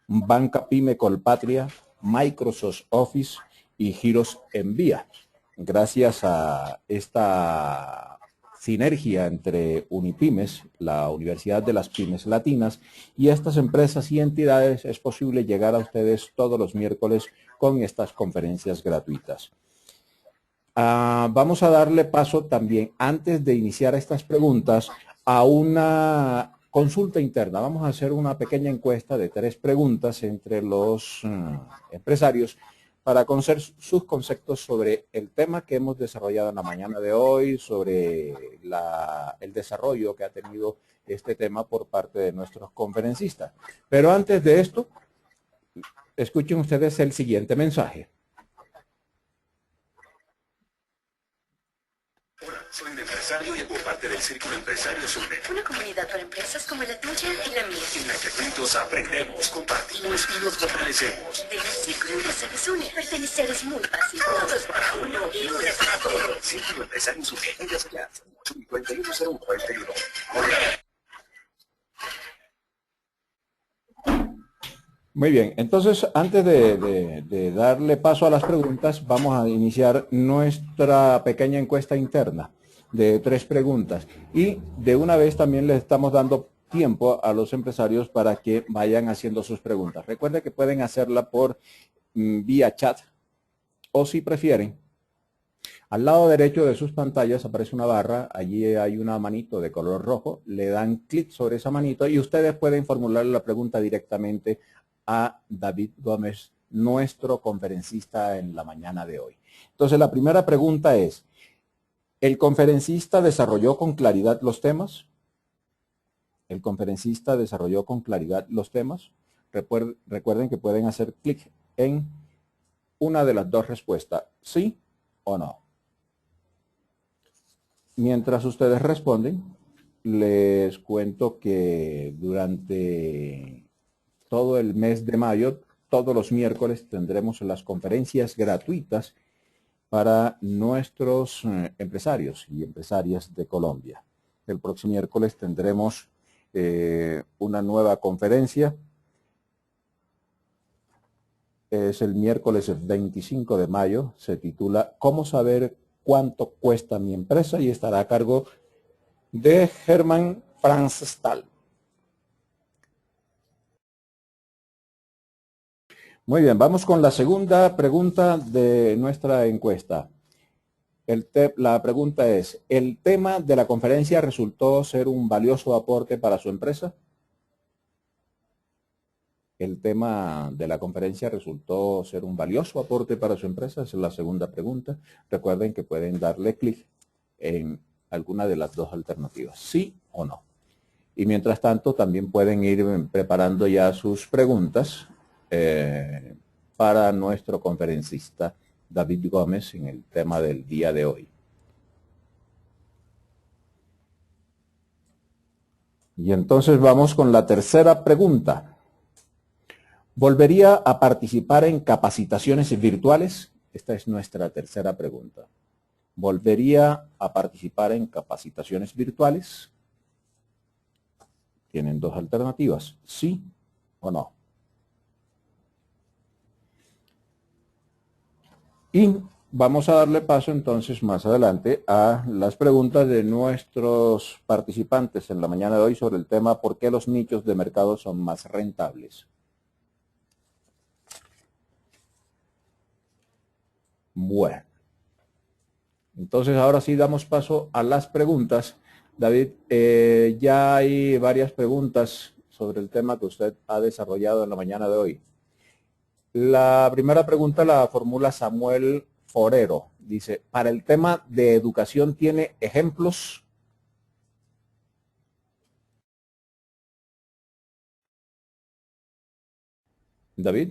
Banca Pyme Colpatria, Microsoft Office y Giros Envía. Gracias a esta sinergia entre Unipymes, la Universidad de las Pymes Latinas, y estas empresas y entidades es posible llegar a ustedes todos los miércoles con estas conferencias gratuitas. Vamos a darle paso también, antes de iniciar estas preguntas, a una consulta interna. Vamos a hacer una pequeña encuesta de 3 preguntas entre los empresarios para conocer sus conceptos sobre el tema que hemos desarrollado en la mañana de hoy, sobre el desarrollo que ha tenido este tema por parte de nuestros conferencistas. Pero antes de esto, escuchen ustedes el siguiente mensaje. Hola, Soy un empresario y hago parte del Círculo Empresario Sucre. Una comunidad para empresas como la tuya y la mía. En la que juntos aprendemos, compartimos y nos fortalecemos. De Círculo Empresario Sucre, pertenecer es muy fácil. Todo es para uno y uno es para todos. Círculo Empresario Sucre. Ellas ya. 510141. Muy bien, entonces antes de darle paso a las preguntas, vamos a iniciar nuestra pequeña encuesta interna de 3 preguntas. Y de una vez también les estamos dando tiempo a los empresarios para que vayan haciendo sus preguntas. Recuerden que pueden hacerla por vía chat o si prefieren, al lado derecho de sus pantallas aparece una barra, allí hay una manito de color rojo, le dan clic sobre esa manito y ustedes pueden formular la pregunta directamente a David Gómez, nuestro conferencista en la mañana de hoy. Entonces la primera pregunta es, ¿el conferencista desarrolló con claridad los temas? ¿El conferencista desarrolló con claridad los temas? Recuerden que pueden hacer clic en una de las 2 respuestas, sí o no. Mientras ustedes responden, les cuento que durante todo el mes de mayo, todos los miércoles tendremos las conferencias gratuitas para nuestros empresarios y empresarias de Colombia. El próximo miércoles tendremos una nueva conferencia. Es el miércoles 25 de mayo. Se titula ¿Cómo saber cuánto cuesta mi empresa? Y estará a cargo de Germán Franzstal. Muy bien, vamos con la segunda pregunta de nuestra encuesta. La pregunta es, ¿el tema de la conferencia resultó ser un valioso aporte para su empresa? ¿El tema de la conferencia resultó ser un valioso aporte para su empresa? Esa es la segunda pregunta. Recuerden que pueden darle clic en alguna de las 2 alternativas, sí o no. Y mientras tanto, también pueden ir preparando ya sus preguntas para nuestro conferencista David Gómez en el tema del día de hoy. Y entonces vamos con la tercera pregunta. ¿Volvería a participar en capacitaciones virtuales? Esta es nuestra tercera pregunta. ¿Volvería a participar en capacitaciones virtuales? Tienen 2 alternativas, sí o no. Y vamos a darle paso entonces más adelante a las preguntas de nuestros participantes en la mañana de hoy sobre el tema ¿por qué los nichos de mercado son más rentables? Bueno, entonces ahora sí damos paso a las preguntas. David, ya hay varias preguntas sobre el tema que usted ha desarrollado en la mañana de hoy. La primera pregunta la formula Samuel Forero. Dice, para el tema de educación, ¿tiene ejemplos? David.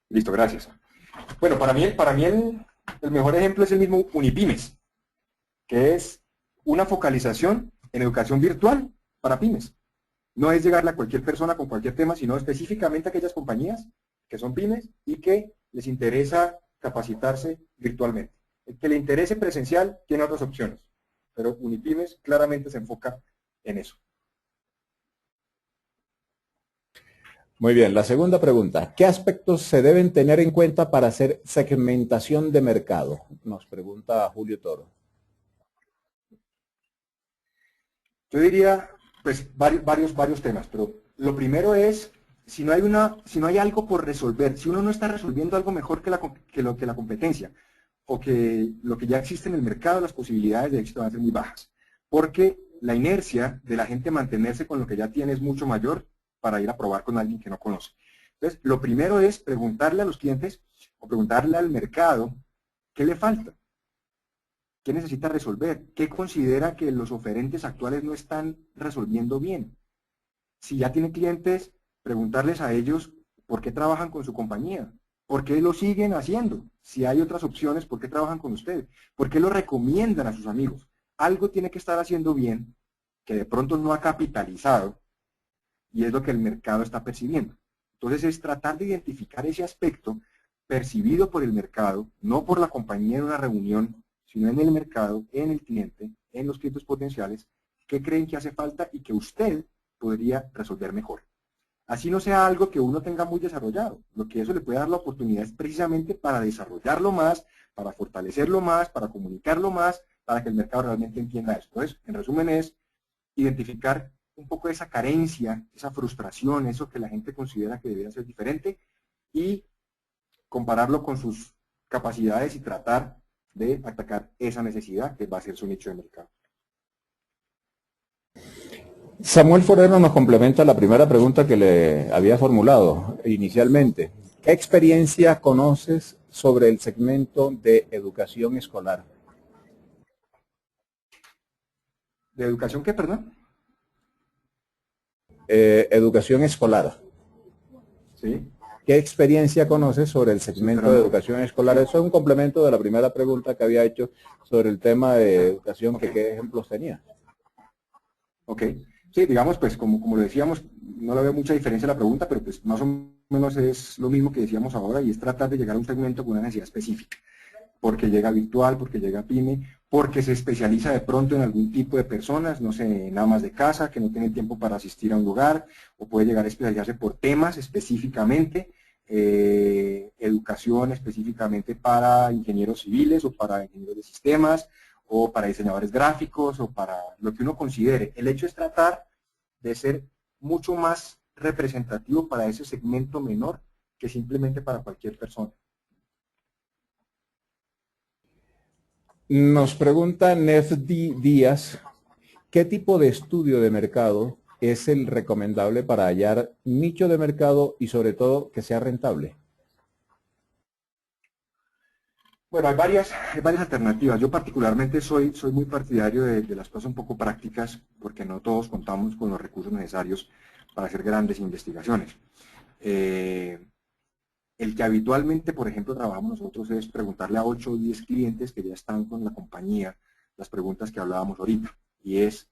Listo, gracias. Bueno, para mí el mejor ejemplo es el mismo Unipymes, que es una focalización en educación virtual para pymes. No es llegarle a cualquier persona con cualquier tema, sino específicamente a aquellas compañías que son pymes y que les interesa capacitarse virtualmente. El que le interese presencial tiene otras opciones, pero Unipymes claramente se enfoca en eso. Muy bien, la segunda pregunta. ¿Qué aspectos se deben tener en cuenta para hacer segmentación de mercado? Nos pregunta Julio Toro. Yo diría, pues, varios temas, pero lo primero es, si no hay algo por resolver, si uno no está resolviendo algo mejor que la competencia, o que lo que ya existe en el mercado, las posibilidades de éxito van a ser muy bajas, porque la inercia de la gente mantenerse con lo que ya tiene es mucho mayor para ir a probar con alguien que no conoce. Entonces, lo primero es preguntarle a los clientes, o preguntarle al mercado, ¿qué le falta? ¿Qué necesita resolver? ¿Qué considera que los oferentes actuales no están resolviendo bien? Si ya tiene clientes, preguntarles a ellos ¿Por qué trabajan con su compañía? ¿Por qué lo siguen haciendo? Si hay otras opciones, ¿por qué trabajan con ustedes? ¿Por qué lo recomiendan a sus amigos? Algo tiene que estar haciendo bien que de pronto no ha capitalizado y es lo que el mercado está percibiendo. Entonces es tratar de identificar ese aspecto percibido por el mercado, no por la compañía en una reunión, sino en el mercado, en el cliente, en los clientes potenciales, que creen que hace falta y que usted podría resolver mejor. Así no sea algo que uno tenga muy desarrollado. Lo que eso le puede dar la oportunidad es precisamente para desarrollarlo más, para fortalecerlo más, para comunicarlo más, para que el mercado realmente entienda eso. Entonces, en resumen es identificar un poco esa carencia, esa frustración, eso que la gente considera que debería ser diferente y compararlo con sus capacidades y tratar de atacar esa necesidad que va a ser su nicho de mercado. Samuel Forero nos complementa la primera pregunta que le había formulado inicialmente. ¿Qué experiencia conoces sobre el segmento de educación escolar? ¿De educación qué, perdón? Educación escolar. Sí. ¿Qué experiencia conoces sobre el segmento de educación escolar? Eso es un complemento de la primera pregunta que había hecho sobre el tema de educación, que qué ejemplos tenía. Ok. Sí, digamos, pues como lo decíamos, no le veo mucha diferencia a la pregunta, pero pues más o menos es lo mismo que decíamos ahora y es tratar de llegar a un segmento con una necesidad específica. Porque llega virtual, porque llega pyme, porque se especializa de pronto en algún tipo de personas, no sé, en amas de casa, que no tienen tiempo para asistir a un lugar, o puede llegar a especializarse por temas específicamente, educación específicamente para ingenieros civiles o para ingenieros de sistemas, o para diseñadores gráficos, o para lo que uno considere. El hecho es tratar de ser mucho más representativo para ese segmento menor que simplemente para cualquier persona. Nos pregunta Nefdi Díaz, ¿qué tipo de estudio de mercado es el recomendable para hallar nicho de mercado y sobre todo que sea rentable? Bueno, hay varias alternativas. Yo particularmente soy muy partidario de las cosas un poco prácticas porque no todos contamos con los recursos necesarios para hacer grandes investigaciones. El que habitualmente, por ejemplo, trabajamos nosotros es preguntarle a 8 o 10 clientes que ya están con la compañía las preguntas que hablábamos ahorita. Y es,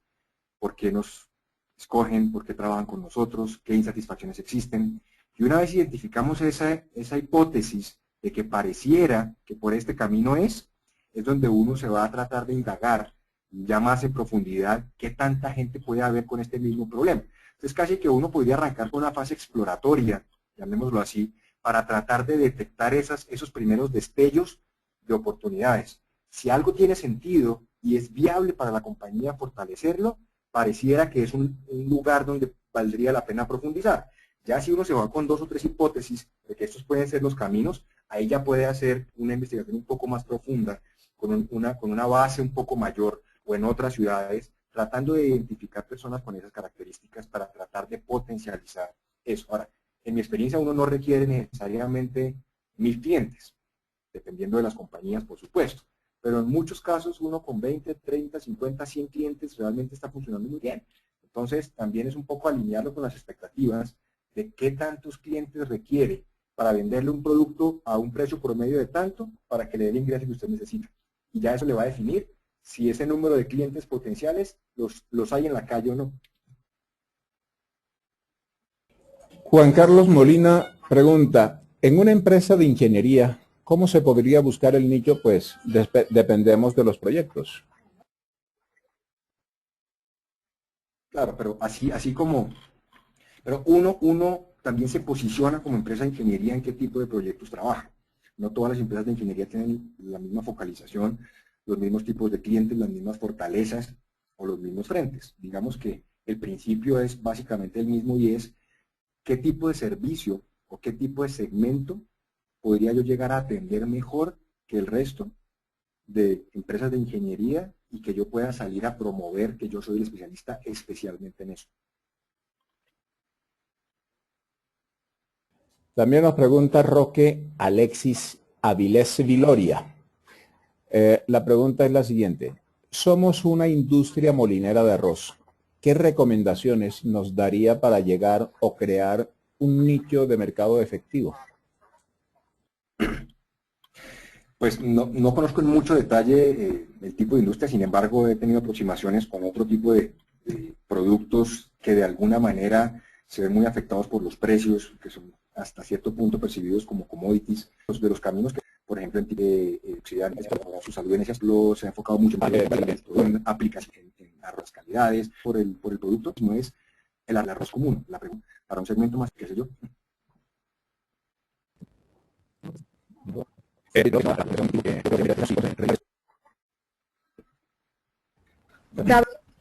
¿por qué nos escogen? ¿Por qué trabajan con nosotros? ¿Qué insatisfacciones existen? Y una vez identificamos esa hipótesis de que pareciera que por este camino es donde uno se va a tratar de indagar ya más en profundidad qué tanta gente puede haber con este mismo problema. Entonces casi que uno podría arrancar con una fase exploratoria, llamémoslo así, para tratar de detectar esos primeros destellos de oportunidades. Si algo tiene sentido y es viable para la compañía fortalecerlo, pareciera que es un lugar donde valdría la pena profundizar. Ya si uno se va con 2 o 3 hipótesis de que estos pueden ser los caminos, ahí ya puede hacer una investigación un poco más profunda, con una base un poco mayor o en otras ciudades, tratando de identificar personas con esas características para tratar de potencializar eso. Ahora, en mi experiencia uno no requiere necesariamente 1000 clientes, dependiendo de las compañías, por supuesto. Pero en muchos casos uno con 20, 30, 50, 100 clientes realmente está funcionando muy bien. Entonces también es un poco alinearlo con las expectativas de qué tantos clientes requiere para venderle un producto a un precio promedio de tanto para que le dé el ingreso que usted necesita. Y ya eso le va a definir si ese número de clientes potenciales los hay en la calle o no. Juan Carlos Molina pregunta, en una empresa de ingeniería, ¿cómo se podría buscar el nicho? Pues dependemos de los proyectos. Claro, pero así como, pero uno también se posiciona como empresa de ingeniería en qué tipo de proyectos trabaja. No todas las empresas de ingeniería tienen la misma focalización, los mismos tipos de clientes, las mismas fortalezas o los mismos frentes. Digamos que el principio es básicamente el mismo y es qué tipo de servicio o qué tipo de segmento podría yo llegar a atender mejor que el resto de empresas de ingeniería y que yo pueda salir a promover que yo soy el especialista especialmente en eso. También nos pregunta Roque Alexis Avilés Viloria. La pregunta es la siguiente. Somos una industria molinera de arroz. ¿Qué recomendaciones nos daría para llegar o crear un nicho de mercado efectivo? Pues no conozco en mucho detalle el tipo de industria, sin embargo he tenido aproximaciones con otro tipo de productos que de alguna manera se ven muy afectados por los precios, que son hasta cierto punto percibidos como commodities. De los caminos que, por ejemplo, en oxidantes para mejorar su salud en ese se ha enfocado mucho en aplicación, en arroz calidades, por el producto, no es el arroz común, para un segmento más, qué sé yo.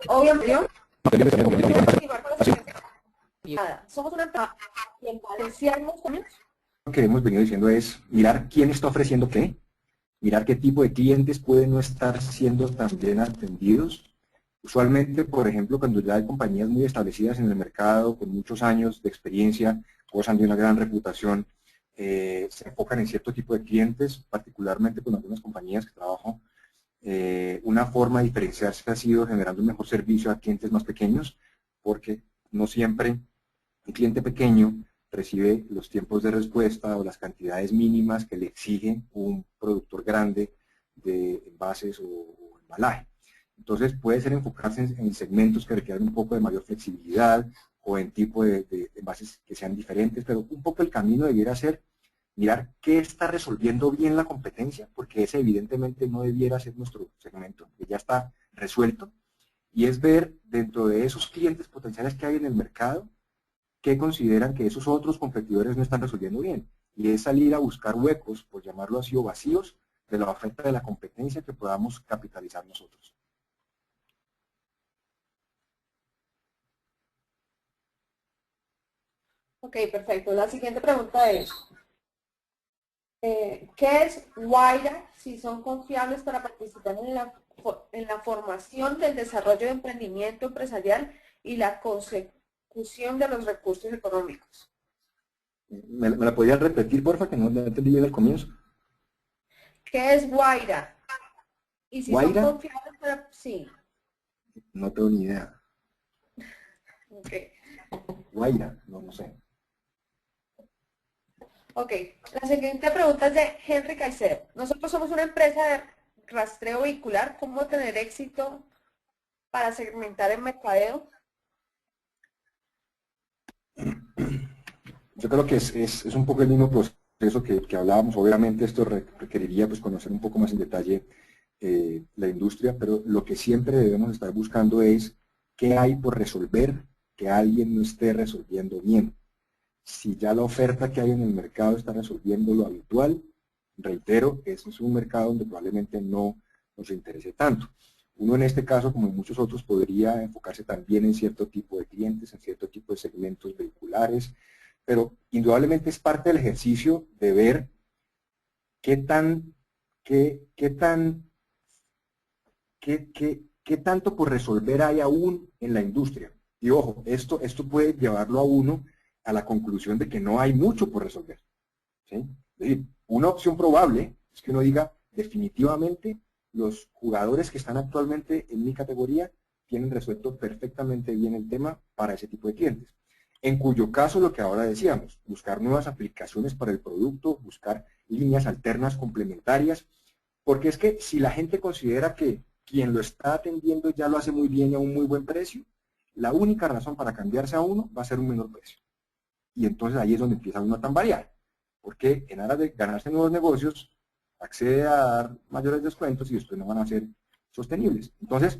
Obviamente, somos una empresa y en valencianos también. Lo que hemos venido diciendo es mirar quién está ofreciendo qué, mirar qué tipo de clientes pueden no estar siendo tan bien atendidos. Usualmente, por ejemplo, cuando ya hay compañías muy establecidas en el mercado, con muchos años de experiencia, gozan de una gran reputación, se enfocan en cierto tipo de clientes, particularmente con algunas compañías que trabajo. Una forma de diferenciarse ha sido generando un mejor servicio a clientes más pequeños, porque no siempre un cliente pequeño recibe los tiempos de respuesta o las cantidades mínimas que le exige un productor grande de envases o embalaje. Entonces puede ser enfocarse en segmentos que requieran un poco de mayor flexibilidad o en tipo de envases que sean diferentes, pero un poco el camino debiera ser mirar qué está resolviendo bien la competencia, porque ese evidentemente no debiera ser nuestro segmento, que ya está resuelto, y es ver dentro de esos clientes potenciales que hay en el mercado, qué consideran que esos otros competidores no están resolviendo bien, y es salir a buscar huecos, por llamarlo así, o vacíos, de la oferta de la competencia que podamos capitalizar nosotros. Ok, perfecto. La siguiente pregunta es, ¿qué es Guaira? Si son confiables para participar en la formación del desarrollo de emprendimiento empresarial y la consecución de los recursos económicos. ¿Me la podías repetir, porfa, que no entendí bien al comienzo? ¿Qué es Guaira? Y si ¿Guaira? son confiables para... Sí. No tengo ni idea. Ok. Guaira, no sé. Ok, la siguiente pregunta es de Henry Caicedo. Nosotros somos una empresa de rastreo vehicular. ¿Cómo tener éxito para segmentar el mercadeo? Yo creo que es un poco el mismo proceso que hablábamos. Obviamente esto requeriría pues, conocer un poco más en detalle la industria, pero lo que siempre debemos estar buscando es qué hay por resolver que alguien no esté resolviendo bien. Si ya la oferta que hay en el mercado está resolviendo lo habitual, reitero, ese es un mercado donde probablemente no nos interese tanto. Uno en este caso, como en muchos otros, podría enfocarse también en cierto tipo de clientes, en cierto tipo de segmentos vehiculares, pero indudablemente es parte del ejercicio de ver qué tanto por resolver hay aún en la industria. Y ojo, esto puede llevarlo a uno a la conclusión de que no hay mucho por resolver. ¿Sí? Es decir, una opción probable es que uno diga, definitivamente, los jugadores que están actualmente en mi categoría tienen resuelto perfectamente bien el tema para ese tipo de clientes. En cuyo caso, lo que ahora decíamos, buscar nuevas aplicaciones para el producto, buscar líneas alternas complementarias, porque es que si la gente considera que quien lo está atendiendo ya lo hace muy bien y a un muy buen precio, la única razón para cambiarse a uno va a ser un menor precio. Y entonces ahí es donde empieza uno a tambalear, porque en aras de ganarse nuevos negocios, accede a dar mayores descuentos y después no van a ser sostenibles. Entonces,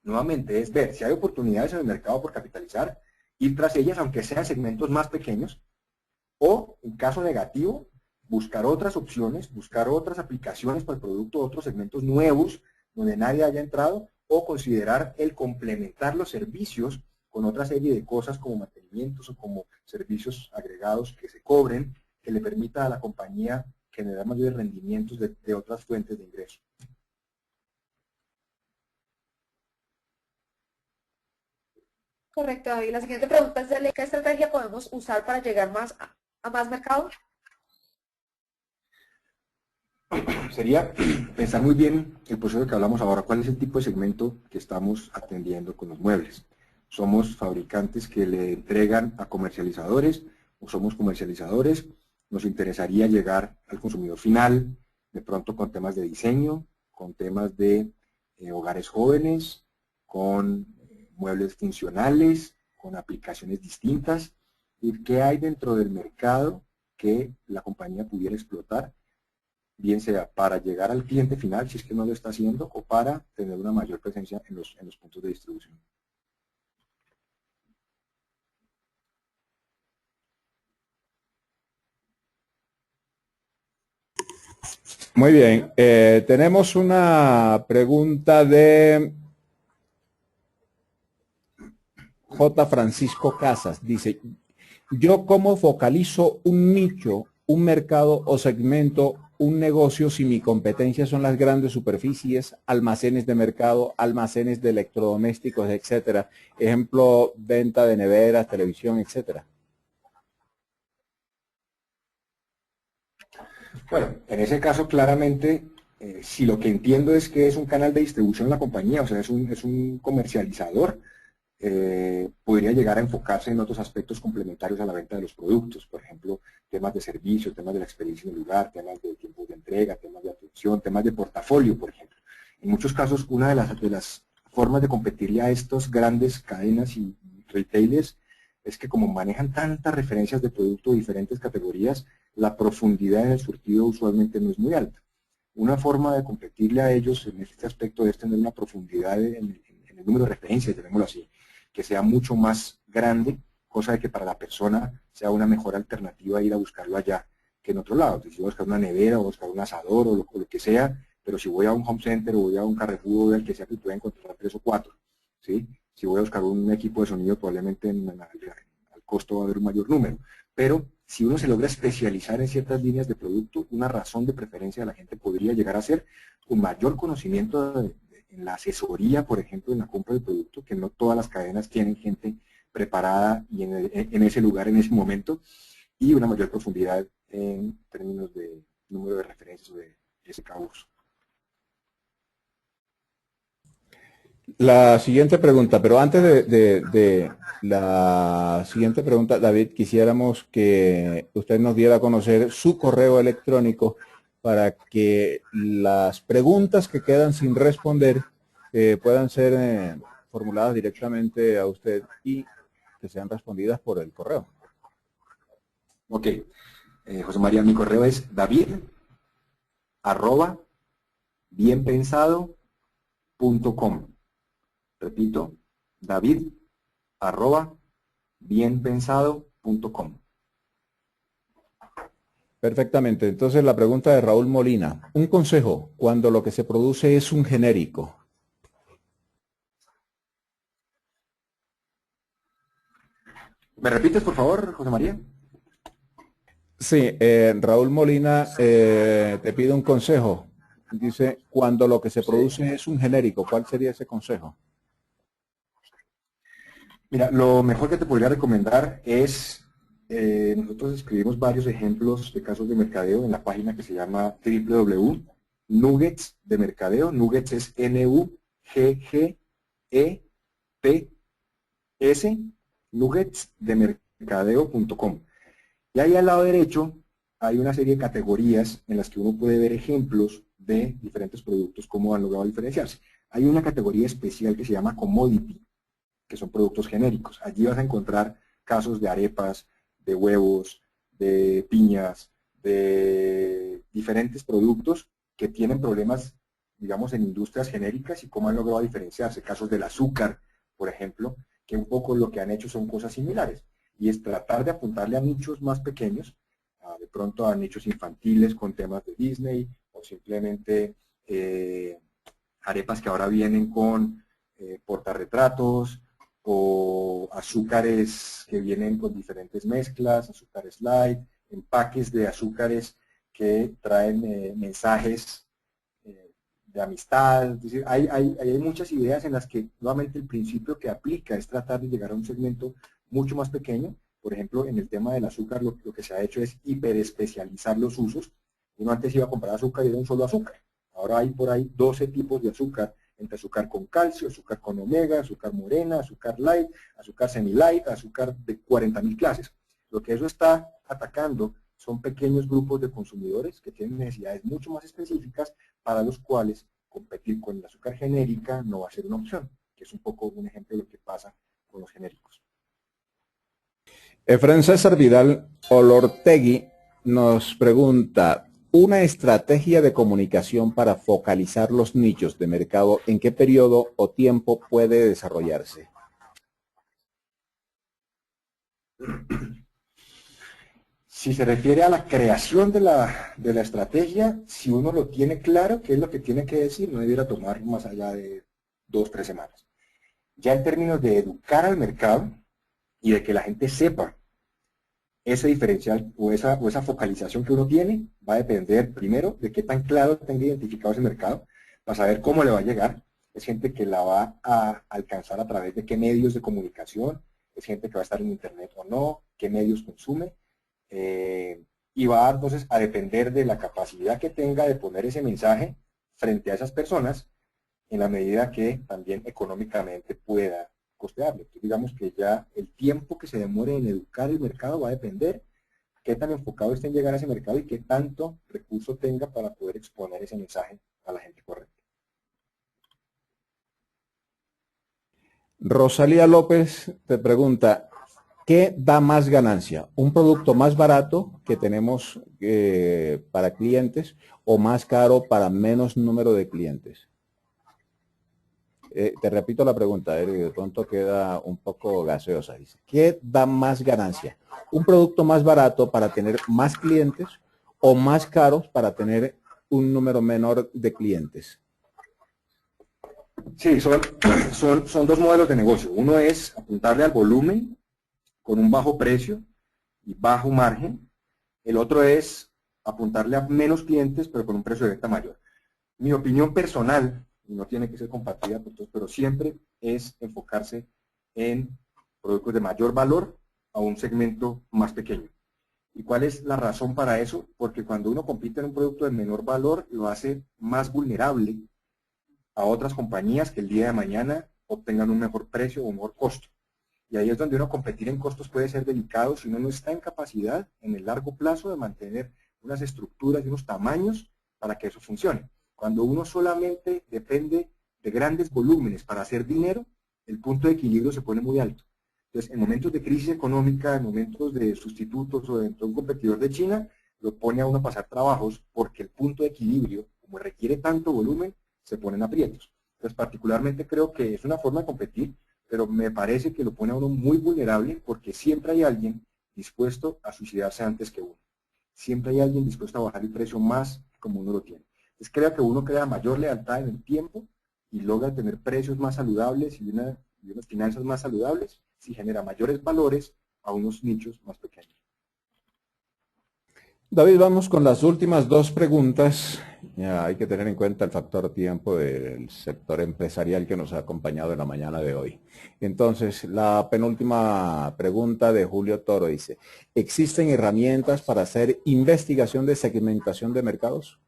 nuevamente es ver si hay oportunidades en el mercado por capitalizar, ir tras ellas, aunque sean segmentos más pequeños, o en caso negativo, buscar otras opciones, buscar otras aplicaciones para el producto, otros segmentos nuevos donde nadie haya entrado, o considerar el complementar los servicios con otra serie de cosas como mantenimientos o como servicios agregados que se cobren, que le permita a la compañía generar mayores rendimientos de otras fuentes de ingreso. Correcto, David. La siguiente pregunta es de ¿qué estrategia podemos usar para llegar a más mercado? Sería pensar muy bien el proceso que hablamos ahora, cuál es el tipo de segmento que estamos atendiendo con los muebles. Somos fabricantes que le entregan a comercializadores o somos comercializadores, nos interesaría llegar al consumidor final, de pronto con temas de diseño, con temas de hogares jóvenes, con muebles funcionales, con aplicaciones distintas, y qué hay dentro del mercado que la compañía pudiera explotar, bien sea para llegar al cliente final, si es que no lo está haciendo, o para tener una mayor presencia en los puntos de distribución. Muy bien, tenemos una pregunta de J. Francisco Casas. Dice, ¿yo cómo focalizo un nicho, un mercado o segmento, un negocio si mi competencia son las grandes superficies, almacenes de mercado, almacenes de electrodomésticos, etcétera? Ejemplo, venta de neveras, televisión, etcétera. Bueno, en ese caso claramente, si lo que entiendo es que es un canal de distribución la compañía, o sea, es un comercializador, podría llegar a enfocarse en otros aspectos complementarios a la venta de los productos, por ejemplo, temas de servicio, temas de la experiencia en el lugar, temas de tiempos de entrega, temas de atención, temas de portafolio, por ejemplo. En muchos casos, una de las formas de competirle a estos grandes cadenas y retailers es que como manejan tantas referencias de producto de diferentes categorías, la profundidad en el surtido usualmente no es muy alta. Una forma de competirle a ellos en este aspecto es tener una profundidad en el número de referencias, llamémoslo así, que sea mucho más grande, cosa de que para la persona sea una mejor alternativa ir a buscarlo allá que en otro lado. Entonces, si voy a buscar una nevera o buscar un asador o lo que sea, pero si voy a un home center o voy a un Carrefour o del que sea, que pueda encontrar 3 o 4, ¿sí? Si voy a buscar un equipo de sonido, probablemente al costo va a haber un mayor número. Pero si uno se logra especializar en ciertas líneas de producto, una razón de preferencia de la gente podría llegar a ser un mayor conocimiento en la asesoría, por ejemplo, en la compra de producto, que no todas las cadenas tienen gente preparada y en ese lugar, en ese momento, y una mayor profundidad en términos de número de referencias o de SKUs. La siguiente pregunta, pero antes de la siguiente pregunta, David, quisiéramos que usted nos diera a conocer su correo electrónico para que las preguntas que quedan sin responder puedan ser formuladas directamente a usted y que sean respondidas por el correo. Ok. José María, mi correo es david@bienpensado.com. Repito, david@bienpensado.com. Perfectamente. Entonces la pregunta de Raúl Molina. Un consejo cuando lo que se produce es un genérico. ¿Me repites, por favor, José María? Sí, Raúl Molina te pide un consejo. Dice, cuando lo que se produce es un genérico, ¿cuál sería ese consejo? Mira, lo mejor que te podría recomendar es, nosotros escribimos varios ejemplos de casos de mercadeo en la página que se llama www.nuggets de mercadeo. Nuggets es N-U-G-G-E-T-S, nuggetsdemercadeo.com. Y ahí al lado derecho hay una serie de categorías en las que uno puede ver ejemplos de diferentes productos, cómo han logrado diferenciarse. Hay una categoría especial que se llama commodity, que son productos genéricos. Allí vas a encontrar casos de arepas, de huevos, de piñas, de diferentes productos que tienen problemas, digamos, en industrias genéricas y cómo han logrado diferenciarse. Casos del azúcar, por ejemplo, que un poco lo que han hecho son cosas similares. Y es tratar de apuntarle a nichos más pequeños, de pronto a nichos infantiles con temas de Disney, o simplemente arepas que ahora vienen con portarretratos, o azúcares que vienen con diferentes mezclas, azúcares light, empaques de azúcares que traen mensajes de amistad. Es decir, hay muchas ideas en las que nuevamente el principio que aplica es tratar de llegar a un segmento mucho más pequeño. Por ejemplo, en el tema del azúcar lo que se ha hecho es hiperespecializar los usos. Uno antes iba a comprar azúcar y era un solo azúcar. Ahora hay por ahí 12 tipos de azúcar, entre azúcar con calcio, azúcar con omega, azúcar morena, azúcar light, azúcar semi-light, azúcar de 40.000 clases. Lo que eso está atacando son pequeños grupos de consumidores que tienen necesidades mucho más específicas para los cuales competir con el azúcar genérica no va a ser una opción, que es un poco un ejemplo de lo que pasa con los genéricos. Efraín César Vidal Olortegui nos pregunta, una estrategia de comunicación para focalizar los nichos de mercado, ¿en qué periodo o tiempo puede desarrollarse? Si se refiere a la creación de la estrategia, si uno lo tiene claro, qué es lo que tiene que decir, no debiera tomar más allá de 2 o 3 semanas. Ya en términos de educar al mercado y de que la gente sepa ese diferencial o esa focalización que uno tiene, va a depender primero de qué tan claro tenga identificado ese mercado, para saber cómo le va a llegar. Es gente que la va a alcanzar a través de qué medios de comunicación, es gente que va a estar en internet o no, qué medios consume. Y va entonces a depender de la capacidad que tenga de poner ese mensaje frente a esas personas en la medida que también económicamente pueda costearlo. Entonces, digamos que ya el tiempo que se demore en educar el mercado va a depender qué tan enfocado esté en llegar a ese mercado y qué tanto recurso tenga para poder exponer ese mensaje a la gente correcta. Rosalía López te pregunta, ¿qué da más ganancia? ¿Un producto más barato que tenemos para clientes o más caro para menos número de clientes? Te repito la pregunta, de pronto queda un poco gaseosa. Dice, ¿qué da más ganancia? ¿Un producto más barato para tener más clientes o más caros para tener un número menor de clientes? Sí, son 2 modelos de negocio. Uno es apuntarle al volumen con un bajo precio y bajo margen. El otro es apuntarle a menos clientes, pero con un precio de venta mayor. Mi opinión personal, y no tiene que ser compartida por todos, pero siempre es enfocarse en productos de mayor valor a un segmento más pequeño. ¿Y cuál es la razón para eso? Porque cuando uno compite en un producto de menor valor, lo hace más vulnerable a otras compañías que el día de mañana obtengan un mejor precio o un mejor costo. Y ahí es donde uno competir en costos puede ser delicado si uno no está en capacidad en el largo plazo de mantener unas estructuras y unos tamaños para que eso funcione. Cuando uno solamente depende de grandes volúmenes para hacer dinero, el punto de equilibrio se pone muy alto. Entonces, en momentos de crisis económica, en momentos de sustitutos o de un competidor de China, lo pone a uno a pasar trabajos porque el punto de equilibrio, como requiere tanto volumen, se ponen aprietos. Entonces, particularmente creo que es una forma de competir, pero me parece que lo pone a uno muy vulnerable porque siempre hay alguien dispuesto a suicidarse antes que uno. Siempre hay alguien dispuesto a bajar el precio más como uno lo tiene. Entonces creo que uno crea mayor lealtad en el tiempo y logra tener precios más saludables y unas finanzas más saludables si genera mayores valores a unos nichos más pequeños. David, vamos con las últimas 2 preguntas. Ya hay que tener en cuenta el factor tiempo del sector empresarial que nos ha acompañado en la mañana de hoy. Entonces, la penúltima pregunta de Julio Toro dice, ¿existen herramientas para hacer investigación de segmentación de mercados?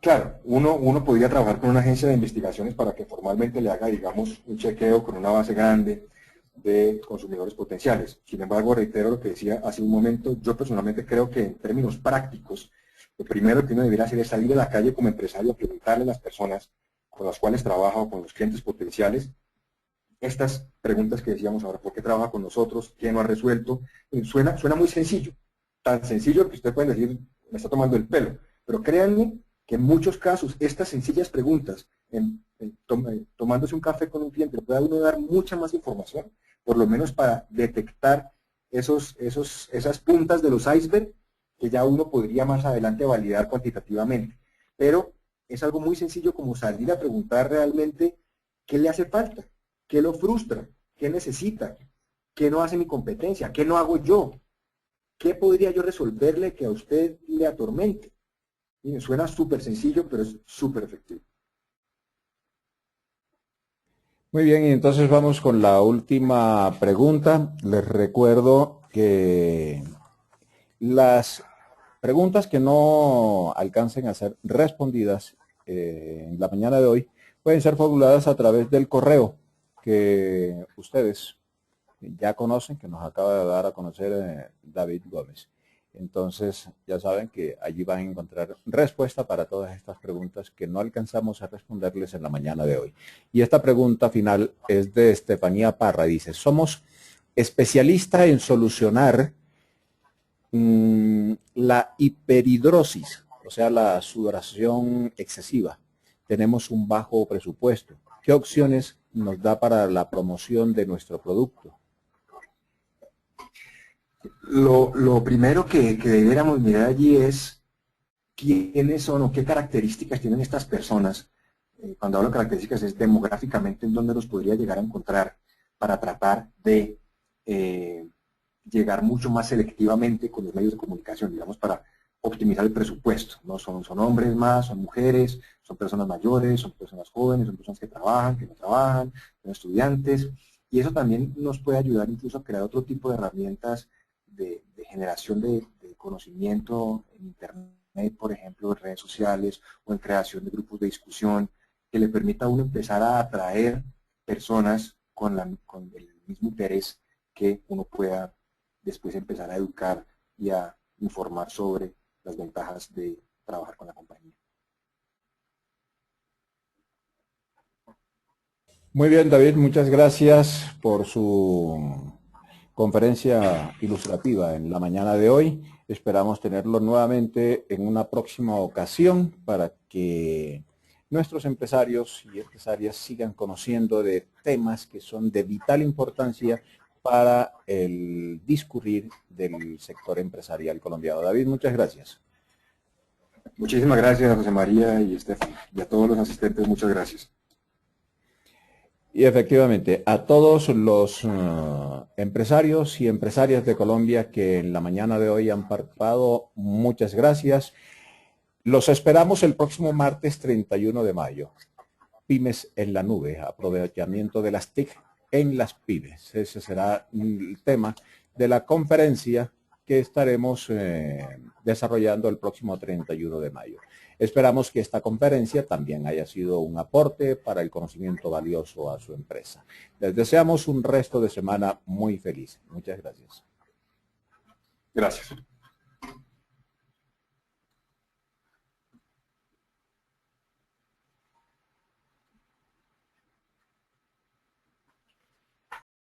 Claro, uno podría trabajar con una agencia de investigaciones para que formalmente le haga, digamos, un chequeo con una base grande de consumidores potenciales. Sin embargo, reitero lo que decía hace un momento, yo personalmente creo que en términos prácticos, lo primero que uno debería hacer es salir a la calle como empresario a preguntarle a las personas con las cuales trabaja o con los clientes potenciales estas preguntas que decíamos ahora, ¿por qué trabaja con nosotros? ¿Quién lo ha resuelto? Suena muy sencillo, tan sencillo que ustedes pueden decir, me está tomando el pelo, pero créanme que en muchos casos estas sencillas preguntas, tomándose un café con un cliente, le puede a uno dar mucha más información, por lo menos para detectar esas puntas de los iceberg que ya uno podría más adelante validar cuantitativamente. Pero es algo muy sencillo como salir a preguntar realmente qué le hace falta, qué lo frustra, qué necesita, qué no hace mi competencia, qué no hago yo, qué podría yo resolverle que a usted le atormente. Miren, suena súper sencillo, pero es súper efectivo. Muy bien, y entonces vamos con la última pregunta. Les recuerdo que las preguntas que no alcancen a ser respondidas en la mañana de hoy pueden ser formuladas a través del correo que ustedes ya conocen, que nos acaba de dar a conocer David Gómez. Entonces, ya saben que allí van a encontrar respuesta para todas estas preguntas que no alcanzamos a responderles en la mañana de hoy. Y esta pregunta final es de Estefanía Parra. Dice, somos especialistas en solucionar la hiperhidrosis, o sea, la sudoración excesiva. Tenemos un bajo presupuesto. ¿Qué opciones nos da para la promoción de nuestro producto? Lo primero que debiéramos mirar allí es quiénes son o qué características tienen estas personas. Cuando hablo de características es demográficamente en dónde los podría llegar a encontrar para tratar de llegar mucho más selectivamente con los medios de comunicación, digamos, para optimizar el presupuesto. ¿No? Son hombres más, son mujeres, son personas mayores, son personas jóvenes, son personas que trabajan, que no trabajan, son estudiantes. Y eso también nos puede ayudar incluso a crear otro tipo de herramientas de generación de conocimiento en Internet, por ejemplo, en redes sociales o en creación de grupos de discusión, que le permita a uno empezar a atraer personas con el mismo interés que uno pueda después empezar a educar y a informar sobre las ventajas de trabajar con la compañía. Muy bien, David, muchas gracias por su conferencia ilustrativa en la mañana de hoy. Esperamos tenerlo nuevamente en una próxima ocasión para que nuestros empresarios y empresarias sigan conociendo de temas que son de vital importancia para el discurrir del sector empresarial colombiano. David, muchas gracias. Muchísimas gracias, José María y Estefan, y a todos los asistentes, muchas gracias. Y efectivamente, a todos los empresarios y empresarias de Colombia que en la mañana de hoy han participado, muchas gracias. Los esperamos el próximo martes 31 de mayo. Pymes en la nube, aprovechamiento de las TIC en las pymes. Ese será el tema de la conferencia que estaremos desarrollando el próximo 31 de mayo. Esperamos que esta conferencia también haya sido un aporte para el conocimiento valioso a su empresa. Les deseamos un resto de semana muy feliz. Muchas gracias. Gracias.